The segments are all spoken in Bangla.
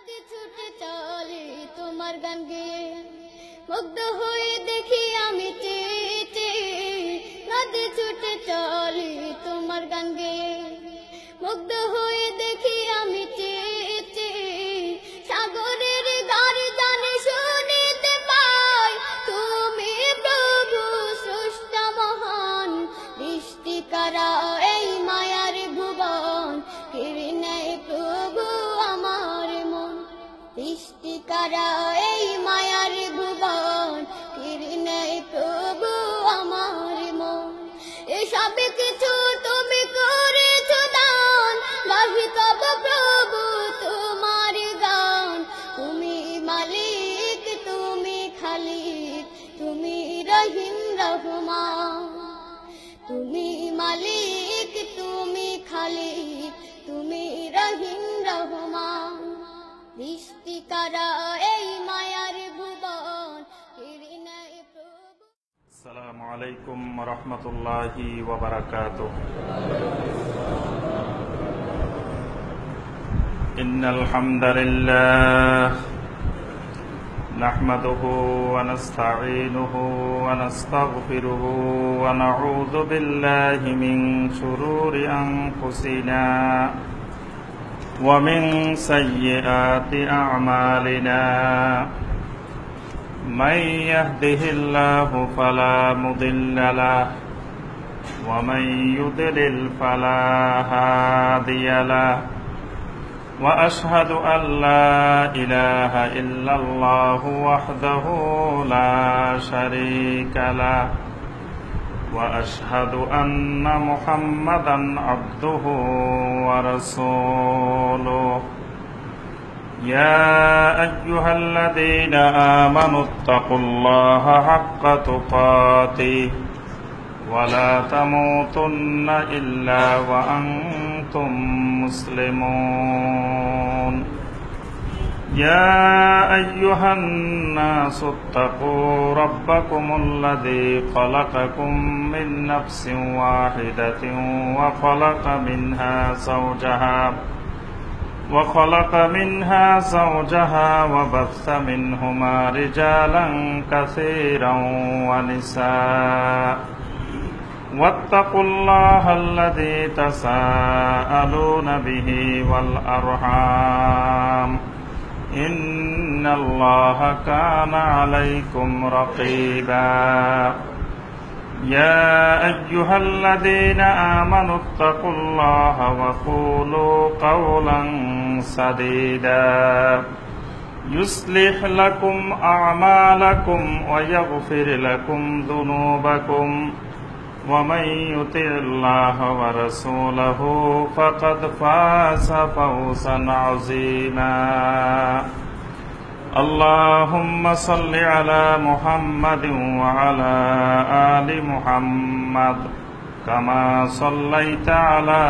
নদী ছুটে চলে তোমার গান গেয়ে, মুগ্ধ হয়ে দেখি আমি চেয়ে চেয়ে। নদী ছুটে চলে তোমার গান গেয়ে, মুগ্ধ হয়ে দেখি আমি চেয়ে চেয়ে। সাগরের গাড়ি জানে শুনিতে পাই, তুমি প্রভু স্রষ্টা মহান। সৃষ্টিকারা এই মায়ার ভুবন, কেড়ে নেয় প্রভু আমার মন। সৃষ্টিকারা এই মায়ার ভুবন, কেড়ে নেয় প্রভু আমার মন। এসব কিছু তুমি করেছো দান, গাহি তব প্রভু তোমার গান। তুমি মালিক, তুমি খালিক, তুমি রহিম রহমান। তুমি মালিক, তুমি খালিক, তুমি রহিম রহমান। সৃষ্টিকারা এই মায়ার ভুবন, কেড়ে নেয় প্রভু। আসসালামু আলাইকুম ওয়া রাহমাতুল্লাহি ওয়া বারাকাতুহু। ইন্নাল হামদালিল্লাহ নাহমাদুহু ওয়া নাস্তাঈনুহু ওয়া নাস্তাগফিরুহু ওয়া নাউযু বিল্লাহি মিন শুরুরি আনফুসিনা ওয়া মিন সাইয়্যাতি আ'মালিনা। من يهده الله فلا مضل له ومن يضلل فلا هادي له وأشهد أن لا إله إلا الله وحده لا شريك له وأشهد أن محمدا عبده ورسوله. يا أيها الذين آمنوا اتقوا الله حق تقاته ولا تموتن إلا وأنتم مسلمون. يا أيها الناس اتقوا ربكم الذي خلقكم من نفس واحدة وخلق منها زوجها وبث منهما رجالا كثيرا ونساء. واتقوا الله الذي تساءلون به والأرحام إن الله كان عليكم رقيبا. يا أيها الذين آمنوا اتقوا الله وقولوا قولا سديدا يصلح لكم أعمالكم ويغفر لكم ذنوبكم ومن يطع الله ورسوله فقد فاز فوزا عظيما. اللهم صل على محمد وعلى آل محمد كما صليت على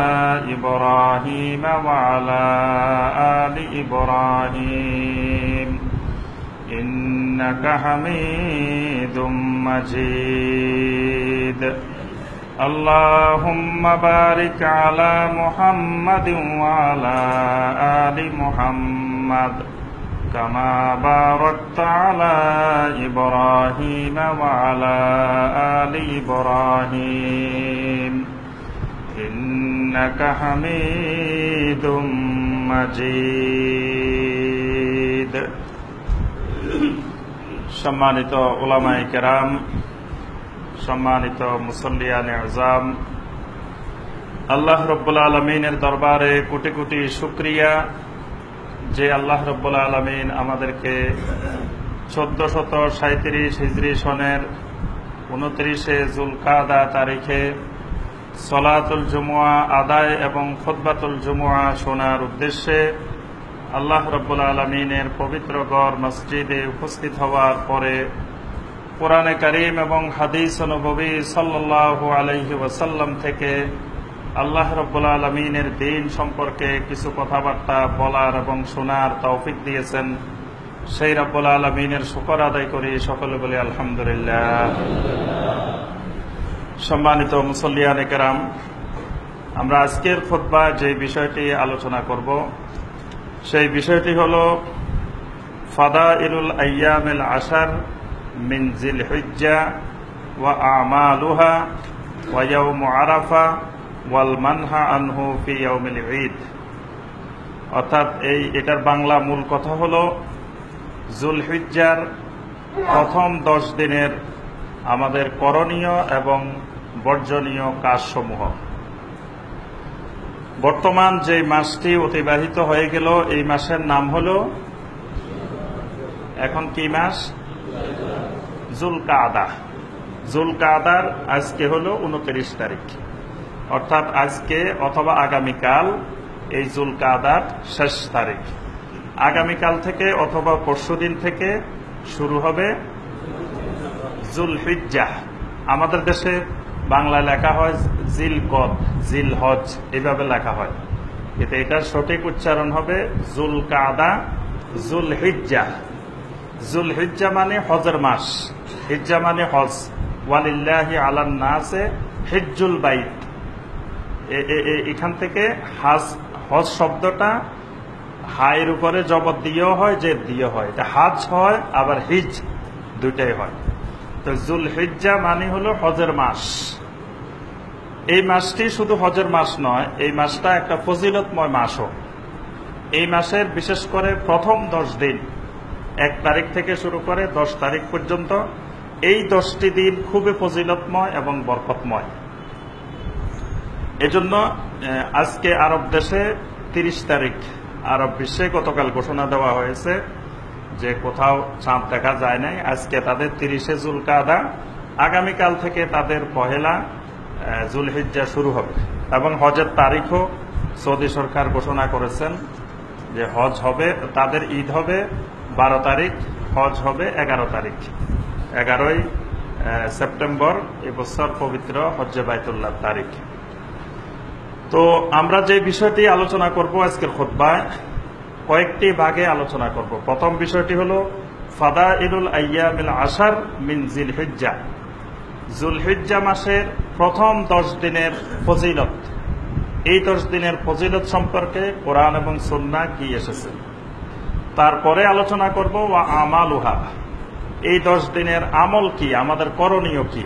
إبراهيم وعلى آل إبراهيم إنك حميد مجيد. اللهم بارك على محمد وعلى آل محمد كما باركت على إبراهيم وعلى آل إبراهيم إنك حميد مجيد. সম্মানিত উলামায়ে কেরাম, সম্মানিত মুসল্লিয়ানে আযম, আল্লাহ রাব্বুল আলামিনের দরবারে কোটি কোটি শুকরিয়া যে আল্লাহ রাব্বুল আলামিন আমাদেরকে 1437 হিজরি সনের 29শে যুলকাদা তারিখে সলাতুল জুমুআ আদায় এবং খুতবাতুল জুমুআ শোনার উদ্দেশ্যে আল্লাহ রাব্বুল আলামিনের পবিত্র ঘর মসজিদে উপস্থিত হওয়ার পরে কোরআনে কারীম এবং হাদিস নববী সাল্লাল্লাহু আলাইহি ওয়াসাল্লাম থেকে আল্লাহ রাব্বুল আলামিনের দ্বীন সম্পর্কে কিছু কথাবার্তা বলার এবং শোনার তৌফিক দিয়েছেন, সেই রাব্বুল আলামিনের শুকর আদায় করি। সকলে বলি আলহামদুলিল্লাহ। সম্মানিত মুসল্লিয়ানে কেরাম, আমরা আজকের খুতবা যে বিষয়টি আলোচনা করব সেই বিষয়টি হল ফাদাইলুল আইয়ামিল আশার মিন জিলহিজ্জা ওয়া আমালুহা ওয়া ইয়াউম আরাফা ওয়াল মানহা আনহু ফি ইয়াউমিল ঈদ। অর্থাৎ এটার বাংলা মূল কথা হল যুলহিজ্জার প্রথম 10 দিনের আমাদের করণীয় এবং বর্জনীয় কাজসমূহ। বর্তমান যে মাসটি অতিবাহিত হয়ে গেল এই মাসের নাম হল, এখন কি মাস? যুলকাদা। যুলকাদার আজকে হল 29 তারিখ, অর্থাৎ আজকে অথবা আগামীকাল এই যুলকাদার শেষ তারিখ। আগামীকাল থেকে অথবা পরশুদিন থেকে শুরু হবে যুলহিজ্জাহ। আমাদের দেশে বাংলায় লেখা হয় জিলকদ, জিলহজ, এইভাবে লেখা হয়, কিন্তু এটার সঠিক উচ্চারণ হবে যুলকাদা, যুলহিজ্জাহ। যুলহিজ্জা মানে হজের মাস, হিজ্জা মানে হজ। ওয়ালিল্লাহি আলান নাসে হিজ্জুল বাইত। এখান থেকে হজ শব্দটা হায়ের উপরে জবর দিয়েও হয়, জের দিয়ে হয়। এটা হাজ হয় আবার হিজ দুইটাই হয়। তো যুলহিজ্জা মানে হলো হজের মাস। এই মাসটি শুধু হজের মাস নয়, এই মাসটা একটা ফজিলতময় মাসও। এই মাসের বিশেষ করে প্রথম 10 দিন, 1 তারিখ থেকে শুরু করে 10 তারিখ পর্যন্ত, এই 10টি দিন খুবই ফজিলতময় এবং বরকতময়। এজন্য আজকে আরব দেশে 30 তারিখ, আরব বিশ্বে গতকাল ঘোষণা দেওয়া হয়েছে যে কোথাও চাঁদ দেখা যায় নাই। আজকে তাদের 30শে যুলকাদা, আগামীকাল থেকে তাদের পহেলা যুলহিজ্জা শুরু হবে। এবং হজের তারিখও সৌদি সরকার ঘোষণা করেছেন যে হজ হবে, তাদের ঈদ হবে 12 তারিখ, হজ হবে 11 তারিখ। 11ই সেপ্টেম্বর এবছর পবিত্র হজ্জে বাইতুল্লাহ তারিখ। তো আমরা যে বিষয়টি আলোচনা করব আজকের খুতবায়, কয়েকটি ভাগে আলোচনা করব। প্রথম বিষয়টি হলো ফাদাইলুল আইয়ামিল আশার মিন জিলহিজ্জা। যুলহিজ্জা মাসের প্রথম 10 দিনের ফজিলত। এই 10 দিনের ফজিলত সম্পর্কে কোরআন এবং সুন্নাহ কি এসেছে। তারপরে আলোচনা করব ওয়া আমালুহা, এই 10 দিনের আমল কি, আমাদের করণীয় কি,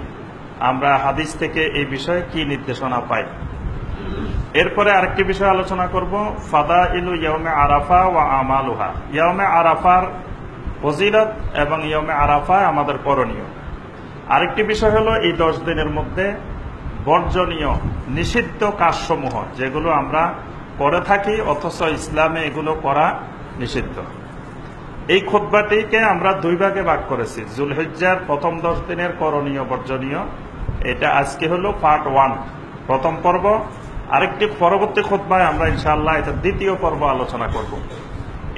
আমরা হাদিস থেকে এই বিষয়ে কি নির্দেশনা পাই। এরপরে আরেকটি বিষয় আলোচনা করব ফাদাইলু ইয়াউমে আরাফা ওয়া আমালুহা। ইয়াউমে আরাফার ফজিলত এবং ইয়াউমে আরাফায় আমাদের করণীয়। আরেকটি বিষয় হলো এই 10 দিনের মধ্যে বর্জনীয় নিষিদ্ধ কাজসমূহ, যেগুলো আমরা করে থাকি অথচ ইসলামে এগুলো করা নিষিদ্ধ। এই খুতবাটিকে আমরা 2 ভাগে ভাগ করেছি। যুলহিজ্জার প্রথম 10 দিনের করণীয় বর্জনীয়, এটা আজকে হলো পার্ট 1, প্রথম পর্ব। আরেকটি পরবর্তী খুতবায় আমরা ইনশাআল্লাহ এটা দ্বিতীয় পর্ব আলোচনা করব।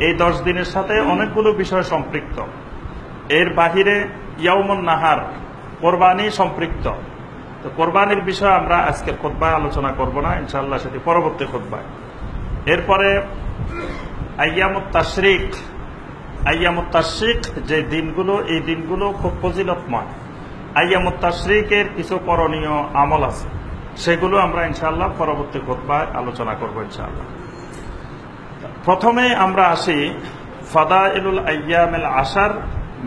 এই 10 দিনের সাথে অনেকগুলো বিষয় সম্পৃক্ত। এর বাহিরে ইয়াউমুন নাহার, কোরবানি সম্পৃক্ত। তো কোরবানির বিষয় আমরা আজকের খুতবায় আলোচনা করব না, ইনশাআল্লাহ সেটি পরবর্তী খুতবায়। এরপরে আইয়ামুত তাশরিক। আইয়ামুত তাশরিক যে দিনগুলো, এই দিনগুলো খুব ফজিলতময়। আইয়ামুত তাশরিকের কিছু করণীয় আমল আছে, সেগুলো আমরা ইনশাআল্লাহ পরবর্তী খুতবায় আলোচনা করব ইনশাআল্লাহ। প্রথমে আমরা আসি ফাদাইলুল আইয়ামিল আশার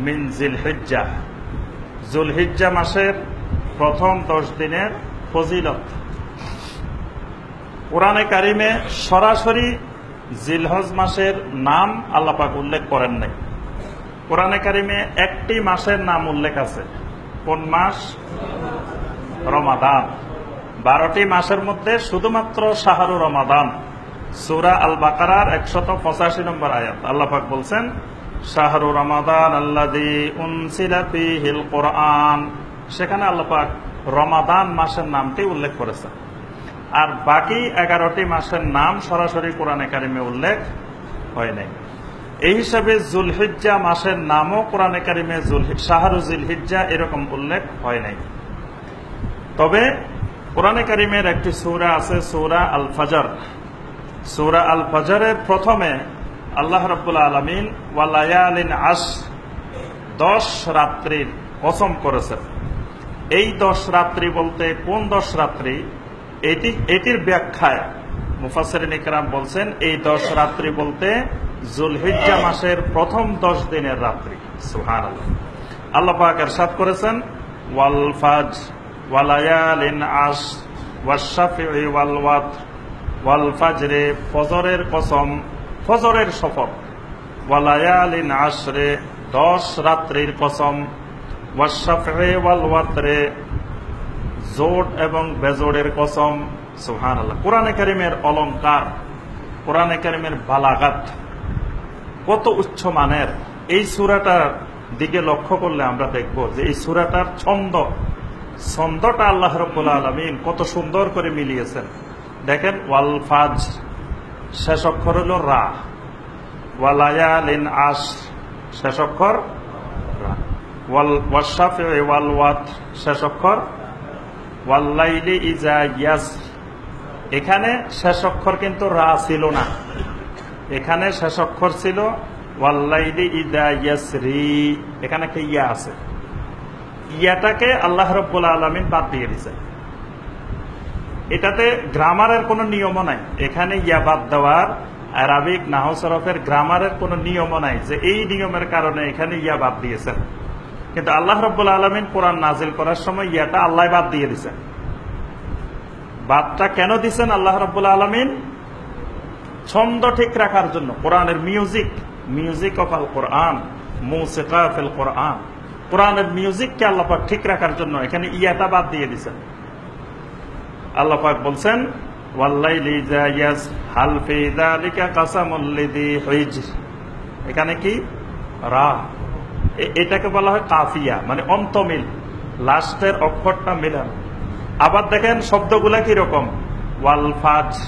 মিন জিলহিজ্জা। যুলহিজ্জা মাসের প্রথম 10 দিনের ফজিলত। কোরআনে কারিমে সরাসরি জিলহজ মাসের নাম আল্লাহ পাক উল্লেখ করেন নাই। কোরআনে কারিমে একটি মাসের নাম উল্লেখ আছে। কোন মাস? রমাদান। 12টি মাসের মধ্যে শুধুমাত্র শাহরু রমাদান, সূরা আল বাকারার 185 নম্বর আয়াত, আল্লাহ পাক বলছেন শাহরু রমাদান আল্লাযী উনজিলা ফীহিল কুরআন। সেখানে আল্লাহ পাক রমাদান মাসের নামটি উল্লেখ করেছেন। আর বাকি 11টি মাসের নাম সরাসরি কোরআনে কারিমে উল্লেখ হয় নাই। এই হিসাবে যুলহিজ্জা মাসের নামও কোরআনে কারিমে শাহরু জিলহিজ্জা এরকম উল্লেখ হয় নাই। তবে কোরআনে কারিমের একটি সূরা আছে, সূরা আল ফজর। সূরা আল ফজরের প্রথমে আল্লাহ রাব্বুল আলামিন ওয়া লায়ালিন আশর, 10 রাত্রির কসম করেছেন। এই 10 রাত্রি বলতে কোন 10 রাত্রি, এটির ব্যাখ্যায় মুফাসসিরিন ইকরাম বলছেন এই 10 রাত্রি বলতে যুলহিজ্জা মাসের প্রথম 10 দিনের রাত্রি। সুবহানাল্লাহ। আল্লাহ পাক ইরশাদ করেছেন ওয়াল ফাজর ওয়া লায়ালিন আশর ওয়াশ-শাফঈ ওয়াল ওয়াতর ওয়াল ফাজরে, ফজরের কসম, ফজরের শপথ, ওয়া লায়ালিন আশরে, 10 রাত্রির কসম, ওয়াশ-শাফঈ ওয়াল ওয়াতরে, জোড় এবং বেজোড়ের কসম। সুবহানাল্লাহ। কোরআনে কারীমের অলংকার, কোরআনে কারীমের বালাগাত কত উচ্চ মানের। এই সূরাটার দিকে লক্ষ্য করলে আমরা দেখব যে এই সূরাটার ছন্দটা আল্লাহ রাব্বুল আলামিন কত সুন্দর করে মিলিয়েছেন। দেখেন, ওয়াল ফাজর শেষ অক্ষর হলো রা, ওয়া লায়ালিন আশর শেষ অক্ষর রা, ওয়াশ-শাফঈ ওয়াল ওয়াতর শেষ অক্ষর, ওয়াল লাইলি ইযা ইয়াসর। এখানে শেষ অক্ষর কিন্তু রা ছিল না, এখানে শেষ অক্ষর ছিল ওয়াল লাইলি ইযা ইয়াসরি। এখানে কি ইয়া আছে? ইয়াটাকে আল্লাহ রাব্বুল আলামিন বাদ দিয়ে দিয়েছেন। এটাতে গ্রামারের কোনো নিয়মও নাই। এখানে ইয়া বাদ দেওয়ার আরবিক নাহু সরফের গ্রামারের কোনো নিয়মও নাই যে এই নিয়মের কারণে এখানে ইয়া বাদ দিয়েছেন। কিন্তু আল্লাহ রাব্বুল আলামিন কোরআন নাজিল করার সময় ইয়াটা আল্লাহ বাদ দিয়ে দিয়েছেন। বাদটা কেন দিয়েছেন আল্লাহ রাব্বুল আলামিন? ছন্দ ঠিক রাখার জন্য। কোরআনের মিউজিক অফ আল কোরআন, মুসিকা ফিল কোরআন, কোরআনের মিউজিককে আল্লাহ পাক ঠিক রাখার জন্য এখানে ইয়াটা বাদ দিয়ে দিয়েছেন। আল্লাহ পাক বলছেন ওয়াল্লাইলি ইযা ইয়াস হাল ফি যালিকা কাসামুল লিযি হিজর। এখানে কি রা, এটাকে বলা হয় কাফিয়া, মানে অন্তমিল, লাস্টের অক্ষরটা মিলানো। আবার দেখেন শব্দগুলা কি রকম, ওয়াল ফাজর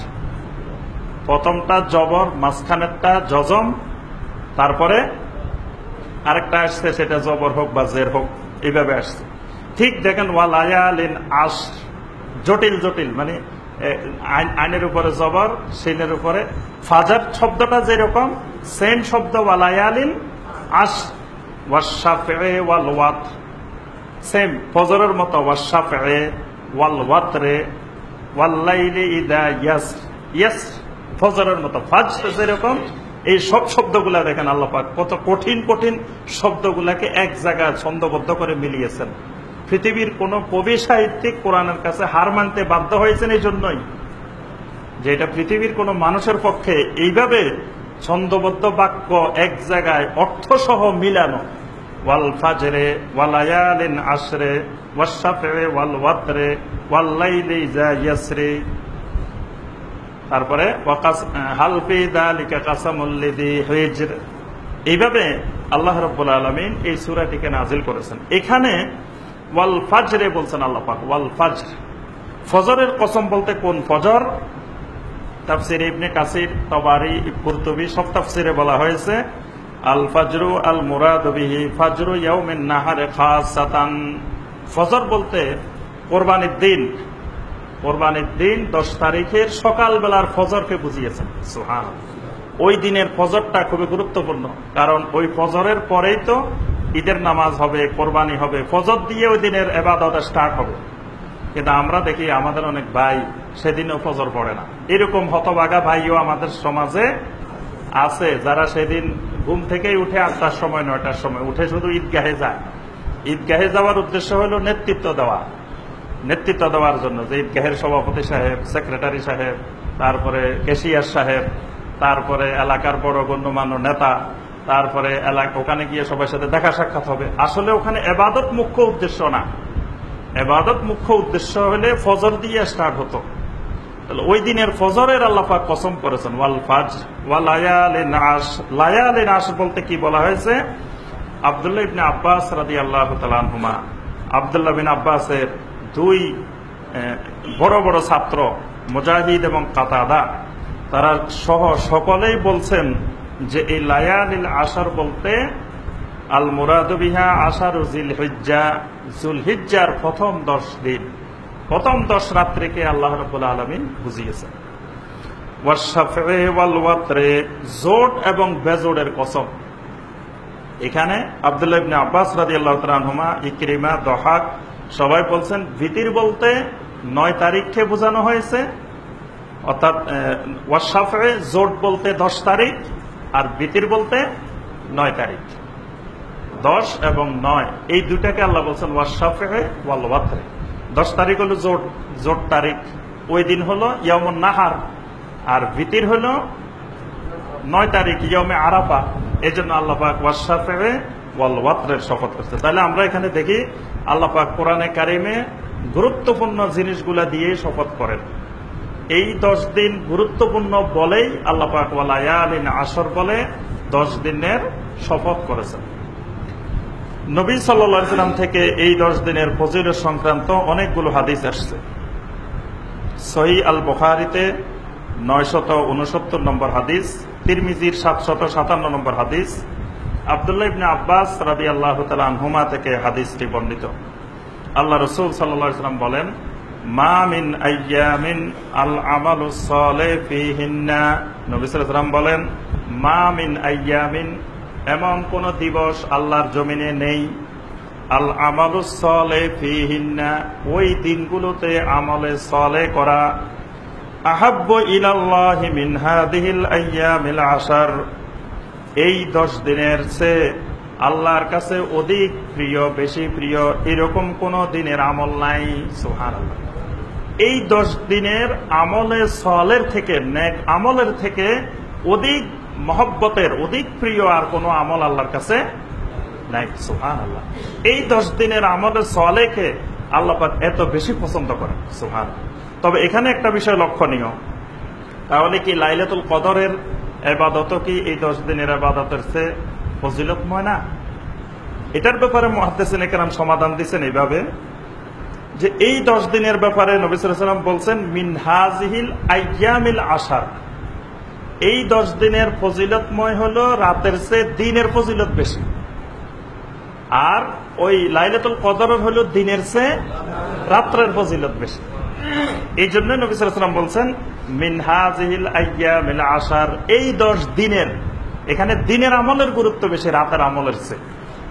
প্রথমটা জবর, মাঝখানেরটা জজম, তারপরে আরেকটা আসছে সেটা জবর হোক বা জের হোক, এইভাবে আসছে। ঠিক দেখেন ওয়া লায়ালিন আশর, জটিল মানে আইনের উপরে জবর, সিনের উপরে ফাজর শব্দটা যেরকম সেম শব্দ ওয়া লায়ালিন আশর, ওয়াশ-শাফঈ ওয়াল ওয়াতর সেম ফজরের মতো, ওয়াশ-শাফঈ ওয়াল ওয়াতরে ওয়াল লাইলি ইযা ইয়াসর ফজরের মতো, ফাজর যেরকম এই সব শব্দগুলা দেখেন আল্লাহ পাক কত কঠিন শব্দগুলাকে এক জায়গায় ছন্দবদ্ধ করে মিলিয়েছেন। পৃথিবীর কোন কবি সাহিত্যিক কোরআনের কাছে হার মানতে বাধ্য হয়েছেন এই জন্যই যে এটা পৃথিবীর কোন মানুষের পক্ষে এইভাবে ছন্দবদ্ধ বাক্য এক জায়গায় অর্থসহ মিলানো। ওয়াল ফাজরে ওয়া লায়ালিন আশরে ওয়াশ-শাফঈ ওয়াল ওয়াতরে ওয়াল লাইলি ইযা ইয়াসরি, তারপরে হাল ফি যালিকা কাসামুল লিযি হিজর। এইভাবে আল্লাহ রাব্বুল আলামিন এই সূরাটিকে নাজিল করেছেন। এখানে ওয়াল ফাজরে বলছেন আল্লাহ পাক, ওয়াল ফাজর, ফজরের কসম বলতে কোন ফজর? তাফসীরে ইবনে কাসির, তাবারি, কুরতুবী সব তাফসীরে বলা হয়েছে আল ফাজরু আল মুরাদু বিহি ফাজরু ইয়াউমিন নাহার খাসাতান। ফজর বলতে কোরবানির দিন 10 তারিখের সকালবেলার ফজরকে বুঝিয়েছেন। সুবহানাল্লাহ। ওই দিনের ফজরটা খুবই গুরুত্বপূর্ণ, কারণ ওই ফজরের পরেই তো ঈদের নামাজ হবে, কোরবানি হবে, ফজর দিয়ে ওই দিনের ইবাদত স্টার্ট হবে। কিন্তু আমরা দেখি আমাদের অনেক ভাই সেদিনও ফজর পড়ে না। এরকম হতভাগা ভাইও আমাদের সমাজে আছে যারা সেদিন ঘুম থেকেই উঠে 8টার সময় 9টার সময় উঠে শুধু ঈদগাহে যায়। ঈদগাহে যাওয়ার উদ্দেশ্য হলো নেতৃত্ব দেওয়ার জন্য, যে ঈদগাহের সভাপতি সাহেব, সেক্রেটারি সাহেব, তারপরে ক্যাশিয়ার সাহেব, তারপরে এলাকার বড় গণ্যমান্য নেতা, তারপরে ওখানে গিয়ে সবার সাথে দেখা সাক্ষাৎ হবে। আসলে ওখানে ইবাদত মুখ্য উদ্দেশ্য না। ইবাদত মুখ্য উদ্দেশ্য হলে ফজর দিয়ে স্টার্ট হতো। তাহলে ওই দিনের ফজরের আল্লাহ পাক কসম করেছেন ওয়াল ফাজর ওয়া লায়ালিন আশর। লায়ালিন আশর বলতে কি বলা হয়েছে? আব্দুল্লাহ ইবনে আব্বাস রাদিয়াল্লাহু তাআলা আনহুমা, আব্দুল্লাহ বিন আব্বাসের 2 বড় ছাত্র মুজাহিদ এবং কাতাদা, তারা সহ সকলেই বলছেন যে এই লায়ালিল আশর বলতে আল মুরাদু বিহা আশারু জিলহিজ্জা, যুলহিজ্জার প্রথম 10 দিন, প্রথম 10 রাত্রিকে আল্লাহ রাব্বুল আলামিন বুঝিয়েছেন। ওয়াশ-শাফঈ ওয়াল ওয়াতরে, জোড় এবং বেজোড়ের কসম। এখানে আব্দুল্লাহ ইবনে আব্বাস রাদিয়াল্লাহু তাআলা আনহুমা, ইকরিমা, দহাক সবাই বলছেন ভিতির বলতে 9 তারিখকে বোঝানো হয়েছে, অর্থাৎ ওয়াশাফে জোট বলতে 10 তারিখ আর বিতির বলতে 9 তারিখ। 10 এবং 9 এই দুটাকে আল্লাহ বলছেন ওয়াশাফে ওয়াল ওয়াতরে। 10 তারিখ হলো জোট তারিখ, ওই দিন হলো ইয়াউমুন নাহার, আর বিতির হলো 9 তারিখ ইয়াউমে আরাফা। এই জন্য আল্লাহ পাক ওয়াশাফে ওয়াল ওয়াতরের শপথ করছে। তাহলে আমরা এখানে দেখি আল্লাহ পাক কোরআনে কারিমে গুরুত্বপূর্ণ জিনিসগুলা দিয়ে শপথ করেন। এই 10 দিন গুরুত্বপূর্ণ বলেই আল্লাহ পাক ওয়ালায়ালিন আশর বলে 10 দিনের শপথ করেছেন। নবী সাল্লাল্লাহু আলাইহি সাল্লাম থেকে এই 10 দিনের ফজিলত সংক্রান্ত অনেকগুলো হাদিস আসছে। সহিহ আল বুখারীতে 969 নম্বর হাদিস, তিরমিজির 757 নম্বর হাদিস, আব্দুল্লাহ ইবনে আব্বাস রাদিয়াল্লাহু তাআলা আনহুমা থেকে হাদিসটি বর্ণিত। আল্লাহ রাসূল সাল্লাল্লাহু আলাইহি সাল্লাম বলেন, মা মিন আইয়ামিন আল আমালুস সালিহ ফীহিন্না, নবী সাল্লাল্লাহু আলাইহি সাল্লাম বলেন, মা মিন আইয়ামিন, এমন কোন দিবস আল্লাহর জমিনে নেই, আল আমালুস সালিহ ফীহিন্না, ওই দিনগুলোতে আমলে সালেহ করা, আহাব্বু ইলাল্লাহি মিন হাদিহিল আইয়ামিল আশর, এই 10 দিনের চেয়ে আল্লাহর কাছে অধিক প্রিয়, বেশি প্রিয় এরকম কোন দিনের আমল নাই। সুবহানাল্লাহ। এই 10 দিনের আমলে সালের থেকে, নেক আমলের থেকে অধিক মহব্বতের, অধিক প্রিয় আর কোন আমল আল্লাহর কাছে নাই। সুবহানাল্লাহ। এই 10 দিনের আমলে সালেহকে আল্লাহ পাক এত বেশি পছন্দ করেন। সুবহানাল্লাহ। তবে এখানে একটা বিষয় লক্ষণীয়, তাহলে কি লাইলাতুল কদরের ইবাদত কি এই 10 দিনের ইবাদতের চেয়ে ফজিলতময় না? এটার ব্যাপারে মুহাদ্দিসিন কেরাম সমাধান দিয়েছেন এইভাবে যে এই 10 দিনের ব্যাপারে নবী সাল্লাল্লাহু আলাইহি ওয়াসাল্লাম বলছেন মিন হাযিহিল আইয়ামিল আশর, এই 10 দিনের ফজিলতময় হলো রাতের চেয়ে দিনের ফজিলত বেশি, আর ওই লাইলাতুল কদরের হলো দিনের চেয়ে রাতের ফজিলত বেশি। এই জন্য নবী সাল্লাল্লাহু আলাইহি ওয়াসাল্লাম বলছেন মিন হাযিহিল আইয়ামিল আশর, এই 10 দিনের, এখানে দিনের আমলের গুরুত্ব বেশি রাতের আমলের চেয়ে।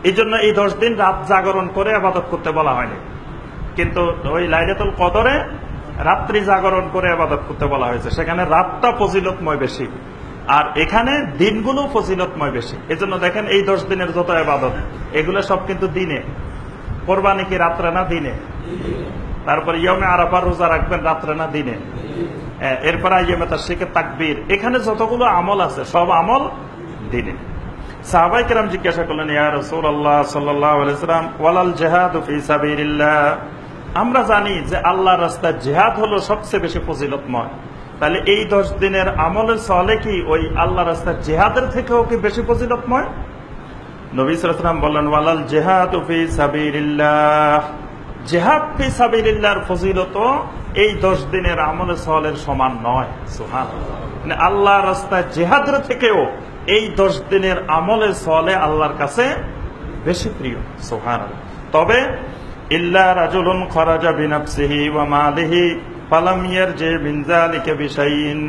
এই জন্য এই 10 দিন রাত জাগরণ করে ইবাদত করতে বলা হয়নি, কিন্তু ওই লাইলাতুল কদরে রাত্রি জাগরণ করে ইবাদত করতে বলা হয়েছে, সেখানে রাতটা ফজিলতময় বেশি, আর এখানে দিনগুলো ফজিলতময় বেশি। এজন্য দেখেন এই 10 দিনের যত ইবাদত এগুলো সব কিন্তু দিনে। কোরবানি কি রাত্রে না দিনে? তারপরে ইয়াউমে আরাফার রোজা রাখবেন রাত্রে না দিনে? এরপর আইয়ামে তাশরিকের তাকবীর, এখানে যতগুলো আমল আছে সব আমল দিনে। সাহাবায়ে কেরাম জিজ্ঞাসা করলেন, ইয়া রাসূলুল্লাহ সাল্লাল্লাহু আলাইহি ওয়াসাল্লাম, ওয়ালাল জিহাদু ফি সাবিলিল্লাহ, আমরা জানি যে আল্লাহর রাস্তায় জিহাদ হলো সবচেয়ে বেশি ফজিলতময়, তাহলে এই 10 দিনের আমলে সালেহ কি ওই আল্লাহর রাস্তায় জিহাদের থেকেও কি বেশি ফজিলতময়? নবী সাল্লাল্লাহু আলাইহি ওয়াসাল্লাম বললেন, ওয়ালাল জিহাদু ফি সাবিলিল্লাহ, জিহাদ ফি সাবিলিল্লাহর ফজিলত এই 10 দিনের আমলে সালের সমান নয়। সুবহানাল্লাহ। মানে আল্লাহর রাস্তায় জিহাদের থেকেও এই 10 দিনের আমলে সালেহ আল্লাহর কাছে বেশি প্রিয়। সুবহানাল্লাহ। তবে ইল্লা রাজুলুন খারাজা বিনাফসিহি ওয়া মালিহি ফালাম ইয়ারজি মিন যালিকা বিশাইইন,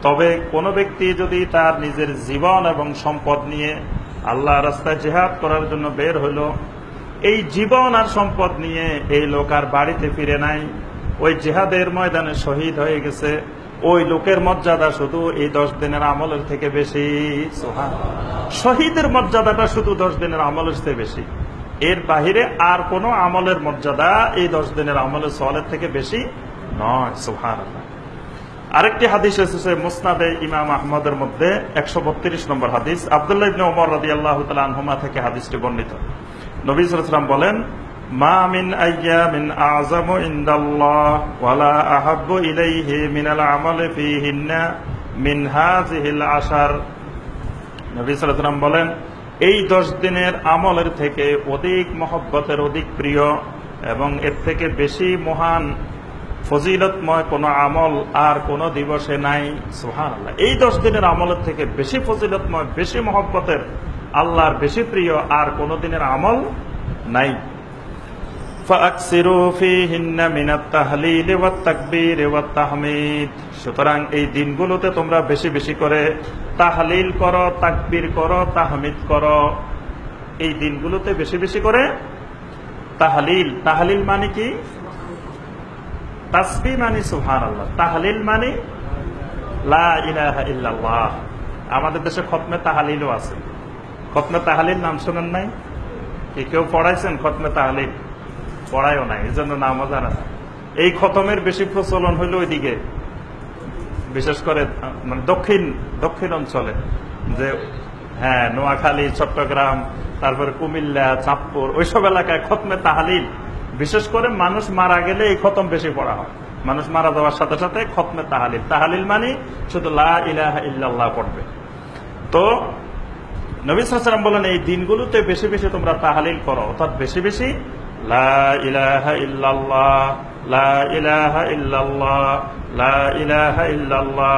তবে কোন ব্যক্তি যদি তার নিজের জীবন এবং সম্পদ নিয়ে আল্লাহর রাস্তায় জিহাদ করার জন্য বের হলো, এই জীবন আর সম্পদ নিয়ে এই লোক আর বাড়িতে ফিরে নাই, ওই জিহাদের ময়দানে শহীদ হয়ে গেছে, ওই লোকের মর্যাদা শুধু এই 10 দিনের আমলের থেকে বেশি। সুবহানাল্লাহ। শহীদের মর্যাদাটা শুধু 10 দিনের আমলের চেয়ে বেশি, এর বাহিরে আর কোন আমলের মর্যাদা এই 10 দিনের আমলের সালেহ থেকে বেশি নয়। সুবহানাল্লাহ। আরেকটি হাদিস এসেছে মুসনাদে ইমাম আহমদের মধ্যে 132 নম্বর হাদিস, আব্দুল্লাহ ইবনে ওমর রাদিয়াল্লাহু তাআলা আনহুমা থেকে হাদিসটি বর্ণিত। নবী সাল্লাল্লাহু আলাইহি ওয়াসাল্লাম বলেন, মা মিন আইয়ামিন আযমু ইনদাল্লাহ ওয়ালা আহাব্বু ইলাইহি মিনাল আমালি ফীহিন্না মিন হাযিহিল আশর, নবী সাল্লাল্লাহু আলাইহি ওয়াসাল্লাম বলেন, এই 10 দিনের আমলের থেকে অধিক মহব্বতের, অধিক প্রিয় এবং এর থেকে বেশি মহান ফজিলতময় কোন আমল আর কোন দিবসে নাই। সুবহানাল্লাহ। এই 10 দিনের আমলের থেকে বেশি ফজিলতময়, বেশি মহব্বতের, আল্লাহর বেশি প্রিয় আর কোন দিনের আমল নাই। ফাকসিরু ফীহিন্না মিনাত তাহলিল ওয়াত তাকবীর ওয়াত তাহমিদ, সুতরাং এই দিনগুলোতে তোমরা বেশি বেশি করে তাহলিল করো, তাকবীর করো, তাহমিদ করো। এই দিনগুলোতে বেশি বেশি করে তাহলিল, তাহলিল মানে কি? তাসবিহ মানে সুবহানাল্লাহ, তাহলিল মানে লা ইলাহা ইল্লাল্লাহ। আমাদের দেশে খতমে তাহালিলও আছে। খতমে তাহালিল নাম শোনেন নাই? কি কেউ পড়াইছেন খতমে তাহালিল? পড়ায়ও নাই, এই জন্য নামও জানা না। এই খতমের বেশি প্রচলন হইল ওইদিকে, বিশেষ করে মানে দক্ষিণ অঞ্চলে, যে হ্যাঁ নোয়াখালী, চট্টগ্রাম, তারপরে কুমিল্লা, চাঁদপুর, ওইসব এলাকায় খতমে তাহালিল, বিশেষ করে মানুষ মারা গেলে এই খতম বেশি পড়া হয়। মানুষ মারা যাওয়ার সাথে সাথে খতমে তাহালিল, তাহালিল মানে শুধু লা ইলাহা ইল্লাল্লাহ পড়বে। তো নবী সাল্লাল্লাহু আলাইহি ওয়াসাল্লাম বলেন এই দিনগুলোতে বেশি বেশি তোমরা তাহালিল করো, অর্থাৎ বেশি বেশি লা ইলাহা ইল্লাল্লাহ, লা ইলাহা ইল্লাল্লাহ, লা ইলাহা ইল্লাল্লাহ,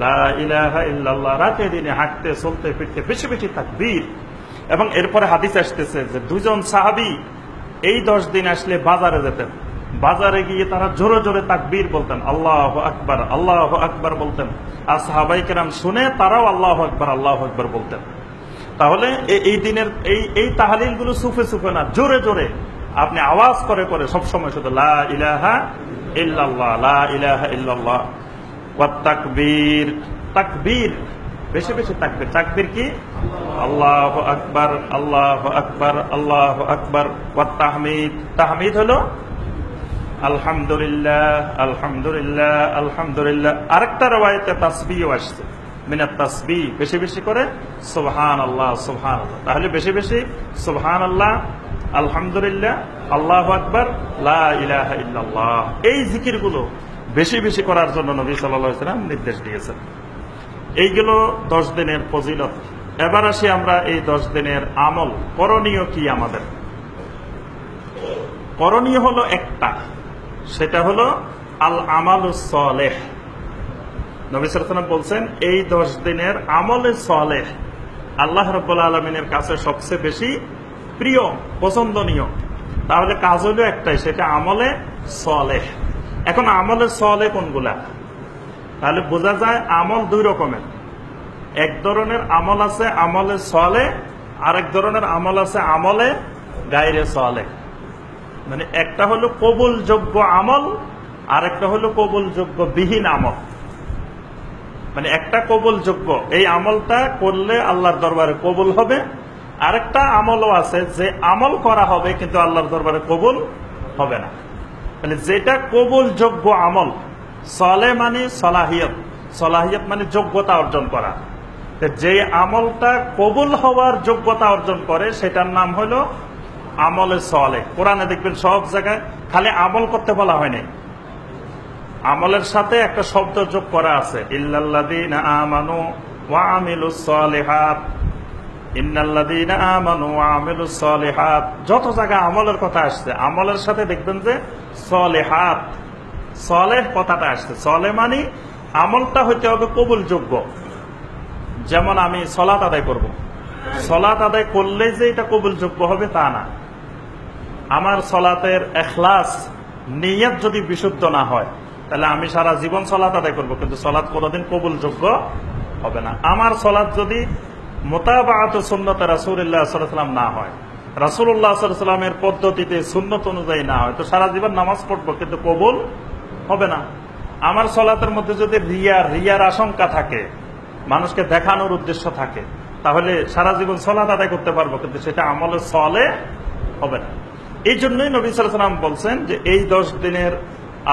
লা ইলাহা ইল্লাল্লাহ। রাতে দিনে হাঁটতে চলতে ফিরতে বেশি বেশি তাকবীর। এবং এরপরে হাদিস আসতেছে যে দুজন সাহাবী এই 10 দিন আসলে বাজারে যেতেন, বাজারে গিয়ে তারা জোরে জোরে তাকবীর বলতেন, আল্লাহু আকবার, আল্লাহু আকবার বলতেন। আর সাহাবায়ে কেরাম শুনে তারাও আল্লাহু আকবার, আল্লাহু আকবার বলতেন। তাহলে এই দিনের এই তাহলিল গুলো সুফে সুফে না, জোরে জোরে আপনি আওয়াজ করে করে সবসময় শুধু লা ইলাহা ইল্লাল্লাহ, লা ইলাহা ইল্লাল্লাহ। ওয়াত তাকবীর, তাকবীর বেশি বেশি তাকবীর। তাকবীর কি? আল্লাহু আকবার, আল্লাহু আকবার, আল্লাহু আকবার। ওয়াত তাহমিদ, তাহমিদ হলো আলহামদুলিল্লাহ, আলহামদুলিল্লাহ, আলহামদুলিল্লাহ। আরেকটা রওয়ায়াতে তাসবিহও আসছে, মিনাত তাসবিহ, বেশি বেশি করে সুবহানাল্লাহ, সুবহানাল্লাহ। তাহলে বেশি বেশি সুবহানাল্লাহ, আলহামদুলিল্লাহ, আল্লাহু আকবার, লা ইলাহা ইল্লাল্লাহ, এই জিকিরগুলো বেশি বেশি করার জন্য নবী সাল্লাল্লাহু আলাইহি ওয়াসাল্লাম নির্দেশ দিয়েছেন। এইগুলো 10 দিনের ফজিলত। এবার আসি আমরা এই 10 দিনের আমল, করণীয় কি আমাদের? করণীয় হলো একটা, সেটা হলো আল আমালুস সালেহ। নবী সাল্লাল্লাহু আলাইহি ওয়াসাল্লাম বলছেন এই 10 দিনের আমলে সালেহ আল্লাহ রাব্বুল আলামিনের কাছে সবচেয়ে বেশি প্রিয়, পছন্দনীয়। তাহলে কাজ হলো একটাই, সেটা আমলে সালেহ। এখন আমলে সালেহ কোনগুলা? তাহলে বোঝা যায় আমল 2 রকমের। এক ধরনের আমল আছে আমলে সালেহ, আরেক ধরনের আমল আছে আমলে গায়রে সালেহ। মানে একটা হলো কবুলযোগ্য আমল, আরেকটা হলো কবুলযোগ্য বিহীন আমল। মানে একটা কবুলযোগ্য, এই আমলটা করলে আল্লাহর দরবারে কবুল হবে। আরেকটা আমলও আছে যে আমল করা হবে কিন্তু আল্লাহর দরবারে কবুল হবে না। মানে যেটা কবুলযোগ্য আমল, সালেহ মানে সলাহিয়ত, সলাহিয়ত মানে যোগ্যতা অর্জন করা। যে আমলটা কবুল হওয়ার যোগ্যতা অর্জন করে সেটার নাম হলো আমলে সালেহ। কোরআনে দেখবেন সব জায়গায় খালি আমল করতে বলা হয়নি, আমলের সাথে একটা শব্দ যোগ করা আছে, ইল্লাল্লাযীনা আমানু ওয়া আমিলুস সালিহাত, ইন্নাল্লাযীনা আমানু ওয়া আমিলুস সালিহাত। যত জায়গায় আমলের কথা আসছে, আমলের সাথে দেখবেন যে সালিহাত, সালেহ কথাটা আসছে। সালেহ মানে আমলটা হইতে হবে কবুলযোগ্য। যেমন আমি সালাত আদায় করব, সালাত আদায় করলে যে এটা কবুলযোগ্য হবে তা না। আমার সালাতের ইখলাস, নিয়ত যদি বিশুদ্ধ না হয় তাহলে আমি সারা জীবন সালাত আদায় করব, কিন্তু সালাত কোনোদিন কবুলযোগ্য হবে না। আমার সালাত যদি মুতাবাআত সুন্নাত রাসূলুল্লাহ সাল্লাল্লাহু আলাইহি ওয়াসাল্লাম না হয়, রাসূলুল্লাহ সাল্লাল্লাহু আলাইহি ওয়াসাল্লামের পদ্ধতিতে সুন্নত অনুযায়ী না হয়, তো সারা জীবন নামাজ পড়বো কিন্তু কবুল হবে না। আমার সালাতের মধ্যে যদি রিয়ার আশঙ্কা থাকে, মানুষকে দেখানোর উদ্দেশ্য থাকে, তাহলে সারা জীবন সালাত আদায় করতে পারবো কিন্তু সেটা আমলে সালেহ হবে না। এই জন্যই নবী সাল্লাল্লাহু আলাইহি ওয়াসাল্লাম বলছেন যে এই 10 দিনের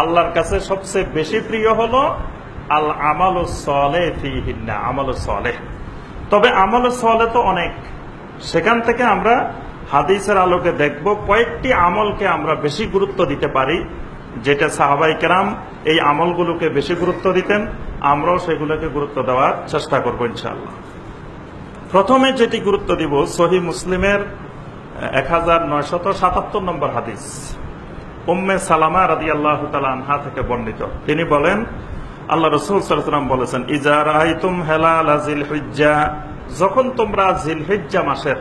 আল্লাহর কাছে সবচেয়ে বেশি প্রিয় হলো আল আমালুস সালেহ ফীহিন্না, আমালুস সালেহ। তবে আমলুস সালেহ তো অনেক, সেখান থেকে আমরা হাদিসের আলোকে দেখব কয়েকটি আমলকে আমরা বেশি গুরুত্ব দিতে পারি, যেটা সাহাবায়ে কেরাম এই আমলগুলোকে বেশি গুরুত্ব দিতেন, আমরাও সেগুলোকে গুরুত্ব দেওয়ার চেষ্টা করব ইনশাআল্লাহ। প্রথমে যেটি গুরুত্ব দিব, সহিহ মুসলিমের 1977 নম্বর হাদিস, উম্মে সালামা রাদিয়াল্লাহু তাআলা আনহা থেকে বর্ণিত। তিনি বলেন, আল্লাহ রাসূল সাল্লাল্লাহু আলাইহি ওয়াসাল্লাম বলেছেন, ইজা রাআইতুম হিলাল যিলহিজ্জা, যখন তোমরা যিলহিজ্জা মাসের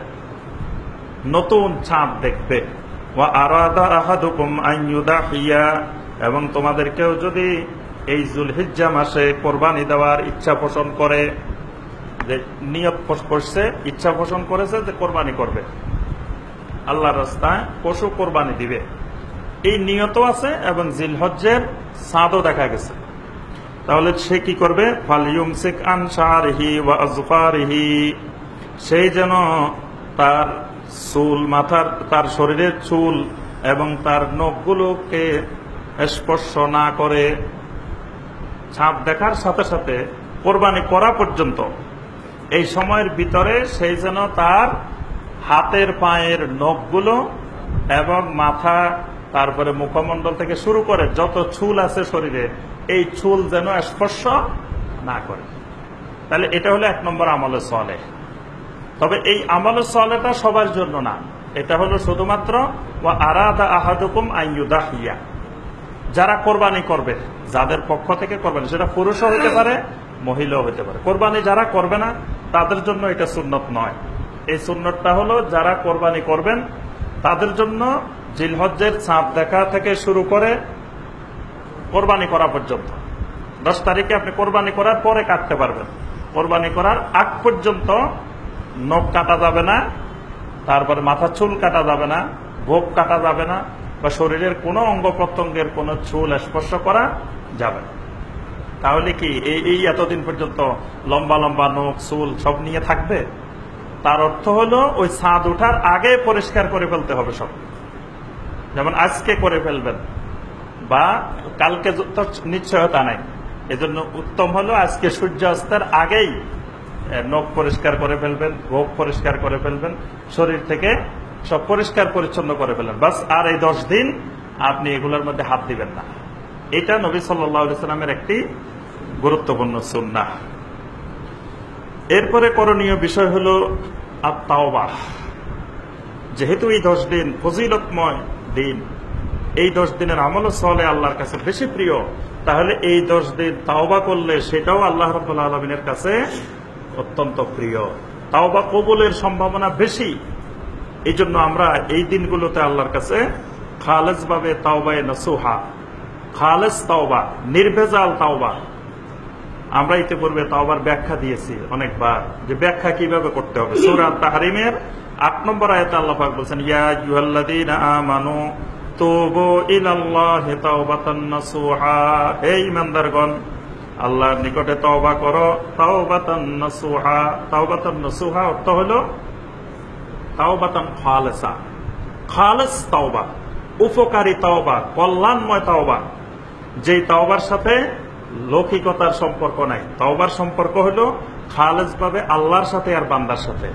নতুন চাঁদ দেখবে, ওয়া আরাদা আহাদুকুম আন ইউদাহিয়া, এবং তোমাদের কেউ যদি এই যিলহিজ্জা মাসে কোরবানি দেওয়ার ইচ্ছা পোষণ করে, যে নিয়ত করছে, ইচ্ছা পোষণ করেছে যে কোরবানি করবে, আল্লাহর রাস্তায় পশু কোরবানি দিবে, এই নিয়ত আছে এবং জিলহজ্জের চাঁদও দেখা গেছে। তাহলে সে কি করবে? ফালইউমসিক আন শারিহি ওয়া আযফারিহি, সেই যেন তার চুল, মাথার, তার শরীরের চুল এবং তার নখগুলোকে স্পর্শ না করে। ছাপ দেখার সাথে সাথে কোরবানি করা পর্যন্ত এই সময়ের ভিতরে সেই যেন তার হাতের পায়ের নখগুলো এবং মাথা, তারপরে মুখমণ্ডল থেকে শুরু করে যত চুল আছে শরীরে, এই চুল যেন স্পর্শ না করে। তাহলে এটা হলো 1 নম্বর আমলে সালেহ। তবে এই আমলে সালেহটা সবার জন্য না, এটা হলো শুধুমাত্র ওয়া আরাদা আহাদুকুম আন ইউদাহিয়া, যারা কোরবানি করবে, যাদের পক্ষ থেকে কোরবানি, সেটা পুরুষও হতে পারে মহিলাও হতে পারে। কোরবানি যারা করবে না তাদের জন্য এটা সুন্নত নয়। এই সুন্নতটা হলো যারা কোরবানি করবেন তাদের জন্য জিলহজ্জের চাঁদ দেখা থেকে শুরু করে কোরবানি করা পর্যন্ত। 10 তারিখে আপনি কোরবানি করার পরে কাটতে পারবেন। কোরবানি করার আগ পর্যন্ত নখ কাটা যাবে না, তারপরে মাথা চুল কাটা যাবে না, গোপ কাটা যাবে না, বা শরীরের কোনো অঙ্গ প্রত্যঙ্গের কোনো চুল স্পর্শ করা যাবে না। তাহলে কি এই এতদিন পর্যন্ত লম্বা লম্বা নখ চুল সব নিয়ে থাকবে? তার অর্থ হলো ওই চাঁদ ওঠার আগে পরিষ্কার করে ফেলতে হবে সব। যেমন আজকে করে ফেলবেন বা কালকে তো নিশ্চয়তা নাই, এজন্য উত্তম হলো আজকে সূর্যাস্তের আগেই নখ পরিষ্কার করে ফেলবেন, গোপ পরিষ্কার করে ফেলবেন, শরীর থেকে সব পরিষ্কার পরিচ্ছন্ন করে ফেলবেন। বাস, আর এই 10 দিন আপনি এগুলোর মধ্যে হাত দিবেন না। এটা নবী সাল্লাল্লাহু আলাইহি সাল্লামের একটি গুরুত্বপূর্ণ সুন্নাহ। এরপরে করণীয় বিষয় হলো আত-তাওবাহ। যেহেতু এই 10 দিন ফজিলতময় দিন, এই 10 দিনের আমল সালেহ আল্লাহর কাছে বেশি প্রিয়, তাহলে এই 10 দিন তাওবা করলে সেটাও আল্লাহ রাব্বুল আলামিনের কাছে অত্যন্ত প্রিয়। তাওবা কবুলের সম্ভাবনা বেশি। এই জন্য আমরা এই দিনগুলোতে আল্লাহর কাছে খালেস ভাবে তাওবায়ে নসুহা, খালেস তাওবা, নির্ভেজাল তাওবা। আমরা ইতিপূর্বে তাওবার ব্যাখ্যা দিয়েছি অনেকবার, যে ব্যাখ্যা কিভাবে করতে হবে। সূরা তাহরিমের 8 নম্বর আয়াতে আল্লাহ পাক বলেছেন, ইয়া আইয়ুহাল্লাযীনা আমানু তুবু ইলাল্লাহি তাওবাতান নাসুহা, হে ঈমানদারগণ আল্লাহর নিকটে তওবা করো, তাওবাতান নাসুহা। তাওবাতান নাসুহা অর্থ হলো তাওবাতান খালেসা, খালেস তাওবা, উপকারী তাওবা, কল্যাণময় তাওবা, যেই তাওবার সাথে লৌকিকতার সম্পর্ক নাই। তাওবার সম্পর্ক হলো খালেস ভাবে আল্লাহর সাথে আর বান্দার সাথে,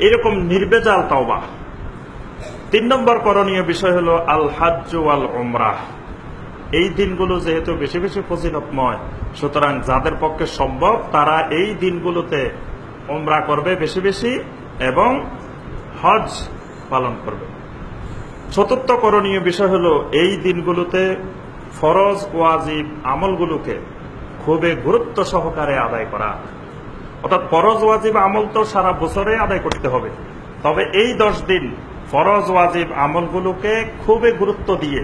এরকম নির্ভেজাল তাওবা। 3 নম্বর করণীয় বিষয় হলো আল হজ্জ ওয়াল উমরাহ। এই দিনগুলো যেহেতু বেশি বেশি ফজিলতময়, সুতরাং যাদের পক্ষে সম্ভব তারা এই দিনগুলোতে উমরা করবে বেশি বেশি এবং হজ পালন করবে। 4র্থ করণীয় বিষয় হলো এই দিনগুলোতে ফরজ ওয়াজিব আমলগুলোকে খুবই গুরুত্ব সহকারে আদায় করা। অর্থাৎ ফরজ ওয়াজিব আমল তো সারা বছরে আদায় করতে হবে, তবে এই 10 দিন ফরজ ওয়াজিব আমলগুলোকে খুবই গুরুত্ব দিয়ে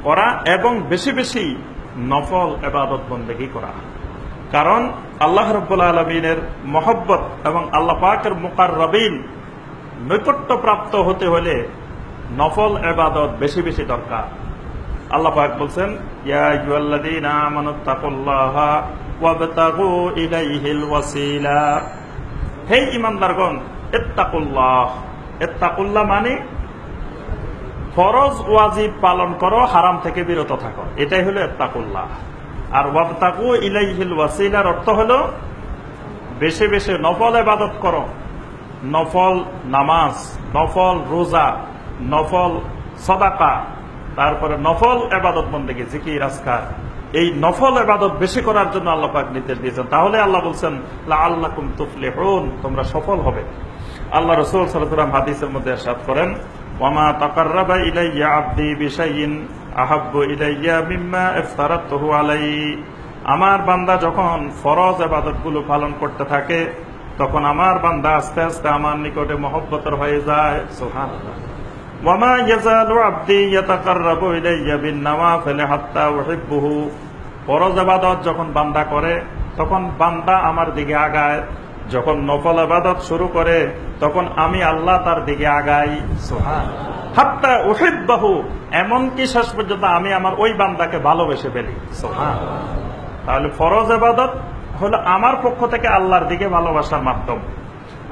করা এবং বেশি বেশি নফল ইবাদত বন্দেগী করা। কারণ আল্লাহ রাব্বুল আলামিনের মহব্বত এবং আল্লাহ পাকের মুকাররাবিন নৈকট্য প্রাপ্ত হতে হলে নফল ইবাদত বেশি বেশি দরকার। আল্লাহ পাক বলছেন, ইয়া আইয়ুহাল্লাযীনা আমানুত্তাকুল্লাহা ওয়াবতাগু ইলাইহিল ওয়াসিলা, হে ঈমানদারগণ ইত্তাকুল্লাহ। ইত্তাকুল্লাহ মানে ফরজ ওয়াজিব পালন করো, হারাম থেকে বিরত থাকো, এটাই হলো ইত্তাকুল্লাহ। আর ওয়াবতাগু ইলাইহিল ওয়াসিলার অর্থ হলো বেশি বেশি নফল ইবাদত করো, নফল নামাজ, নফল রোজা, নফল সাদাকা, তারপরে নফল ইবাদত বন্দেগী, জিকির আজকার, এই নফল ইবাদত বেশি করার জন্য আল্লাহ পাক নির্দেশ দিয়েছেন। তাহলে আল্লাহ বলছেন লাআল্লাকুম তুফলিহুন, তোমরা সফল হবে। আল্লাহ রাসূল সাল্লাল্লাহু আলাইহি ওয়াসাল্লাম হাদিসের মধ্যে ইরশাদ করেন, ওয়ামা তাকাররাবা ইলাইয়া আবদি বিশাইইন আহাব্বু ইলাইয়া মিম্মা ইফতারাতুহু আলাইহি, আমার বান্দা যখন ফরজ ইবাদতগুলো পালন করতে থাকে তখন আমার বান্দা আস্তে আস্তে আমার নিকটে মহব্বতের হয়ে যায়। সুবহানাল্লাহ। ওয়ামা ইয়াজালু আবদি ইয়াতাকাররাবু ইলাইয়া বিন-নওয়াফিল হাত্তা উহিব্বুহু, ফরজ ইবাদত যখন বান্দা করে তখন বান্দা আমার দিকে আগায়, যখন নফল ইবাদত শুরু করে তখন আমি আল্লাহ তার দিকে আগাই। সুবহানাল্লাহ। হাত্তা উহিব্বুহু, এমনকি শেষ পর্যন্ত আমি আমার ওই বান্দাকে ভালোবেসে ফেলি। সুবহানাল্লাহ। তাহলে ফরজ ইবাদত হলো আমার পক্ষ থেকে আল্লাহর দিকে ভালোবাসার মাধ্যম,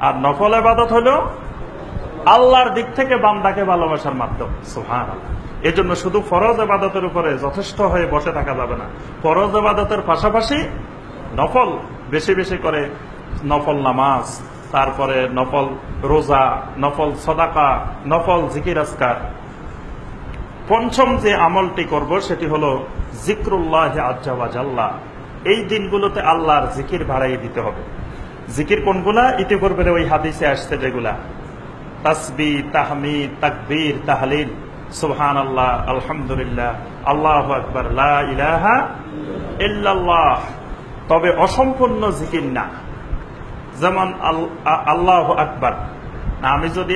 আর নফল ইবাদত হলো আল্লাহর দিক থেকে বান্দাকে ভালোবাসার মাধ্যম। সুবহানাল্লাহ। এজন্য শুধু ফরজ ইবাদতের উপরে যথেষ্ট হয়ে বসে থাকা যাবে না, ফরজ ইবাদতের পাশাপাশি নফল বেশি বেশি করে নফল নামাজ, তারপরে নফল রোজা, নফল সদাকা, নফল জিকির আজকার। পঞ্চম যে আমলটি করব সেটি হলো জিক্রুল্লাহ আজ্জা ওয়া জাল্লা। এই দিনগুলোতে আল্লাহর জিকির বাড়াইয়ে দিতে হবে। জিকির কোনগুলা? ইতিপূর্বে ওই হাদিসে আসছে যেগুলা, তাসবিহ, তাহমিদ, তাকবীর, তাহলিল, সুবহানাল্লাহ, আলহামদুলিল্লাহ, আল্লাহু আকবার, লা ইলাহা ইল্লাল্লাহ। তবে অসম্পূর্ণ জিকির না, যেমন আল্লাহু আকবার না, আমি যদি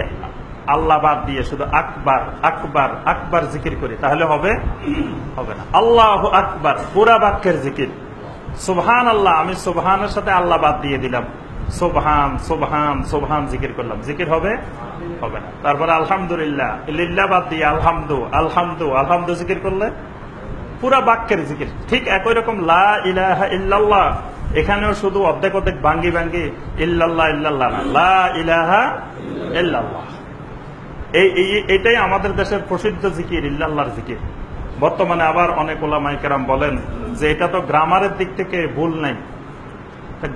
আল্লাহ বাদ দিয়ে শুধু আকবার আকবার আকবার জিকির করি তাহলে হবে না। আল্লাহু আকবার পুরা বাক্যের জিকির। সুবহানাল্লাহ, আমি সুবহানের সাথে আল্লাহ বাদ দিয়ে দিলাম, সুবহান সুবহান সুবহান জিকির করলাম, জিকির হবে না। তারপরে আলহামদুলিল্লাহ, লিল্লাহ বাদ দিয়ে আলহামদু আলহামদু আলহামদু জিকির করলে পুরা বাক্যের জিকির। ঠিক একই রকম লা ইলাহা ইল্লাল্লাহ, এখানেও শুধু অর্ধেক অর্ধেক ভাঙ্গি ভাঙ্গি ইল্লাল্লাহ ইল্লাল্লাহ না, লা ইলাহা ইল্লাল্লাহ। এটাই আমাদের দেশের প্রসিদ্ধ জিকির, ইল্লাল্লাহর জিকির। বর্তমানে আবার অনেক ওলামায়ে কেরাম বলেন যে এটা তো গ্রামারের দিক থেকে ভুল নাই।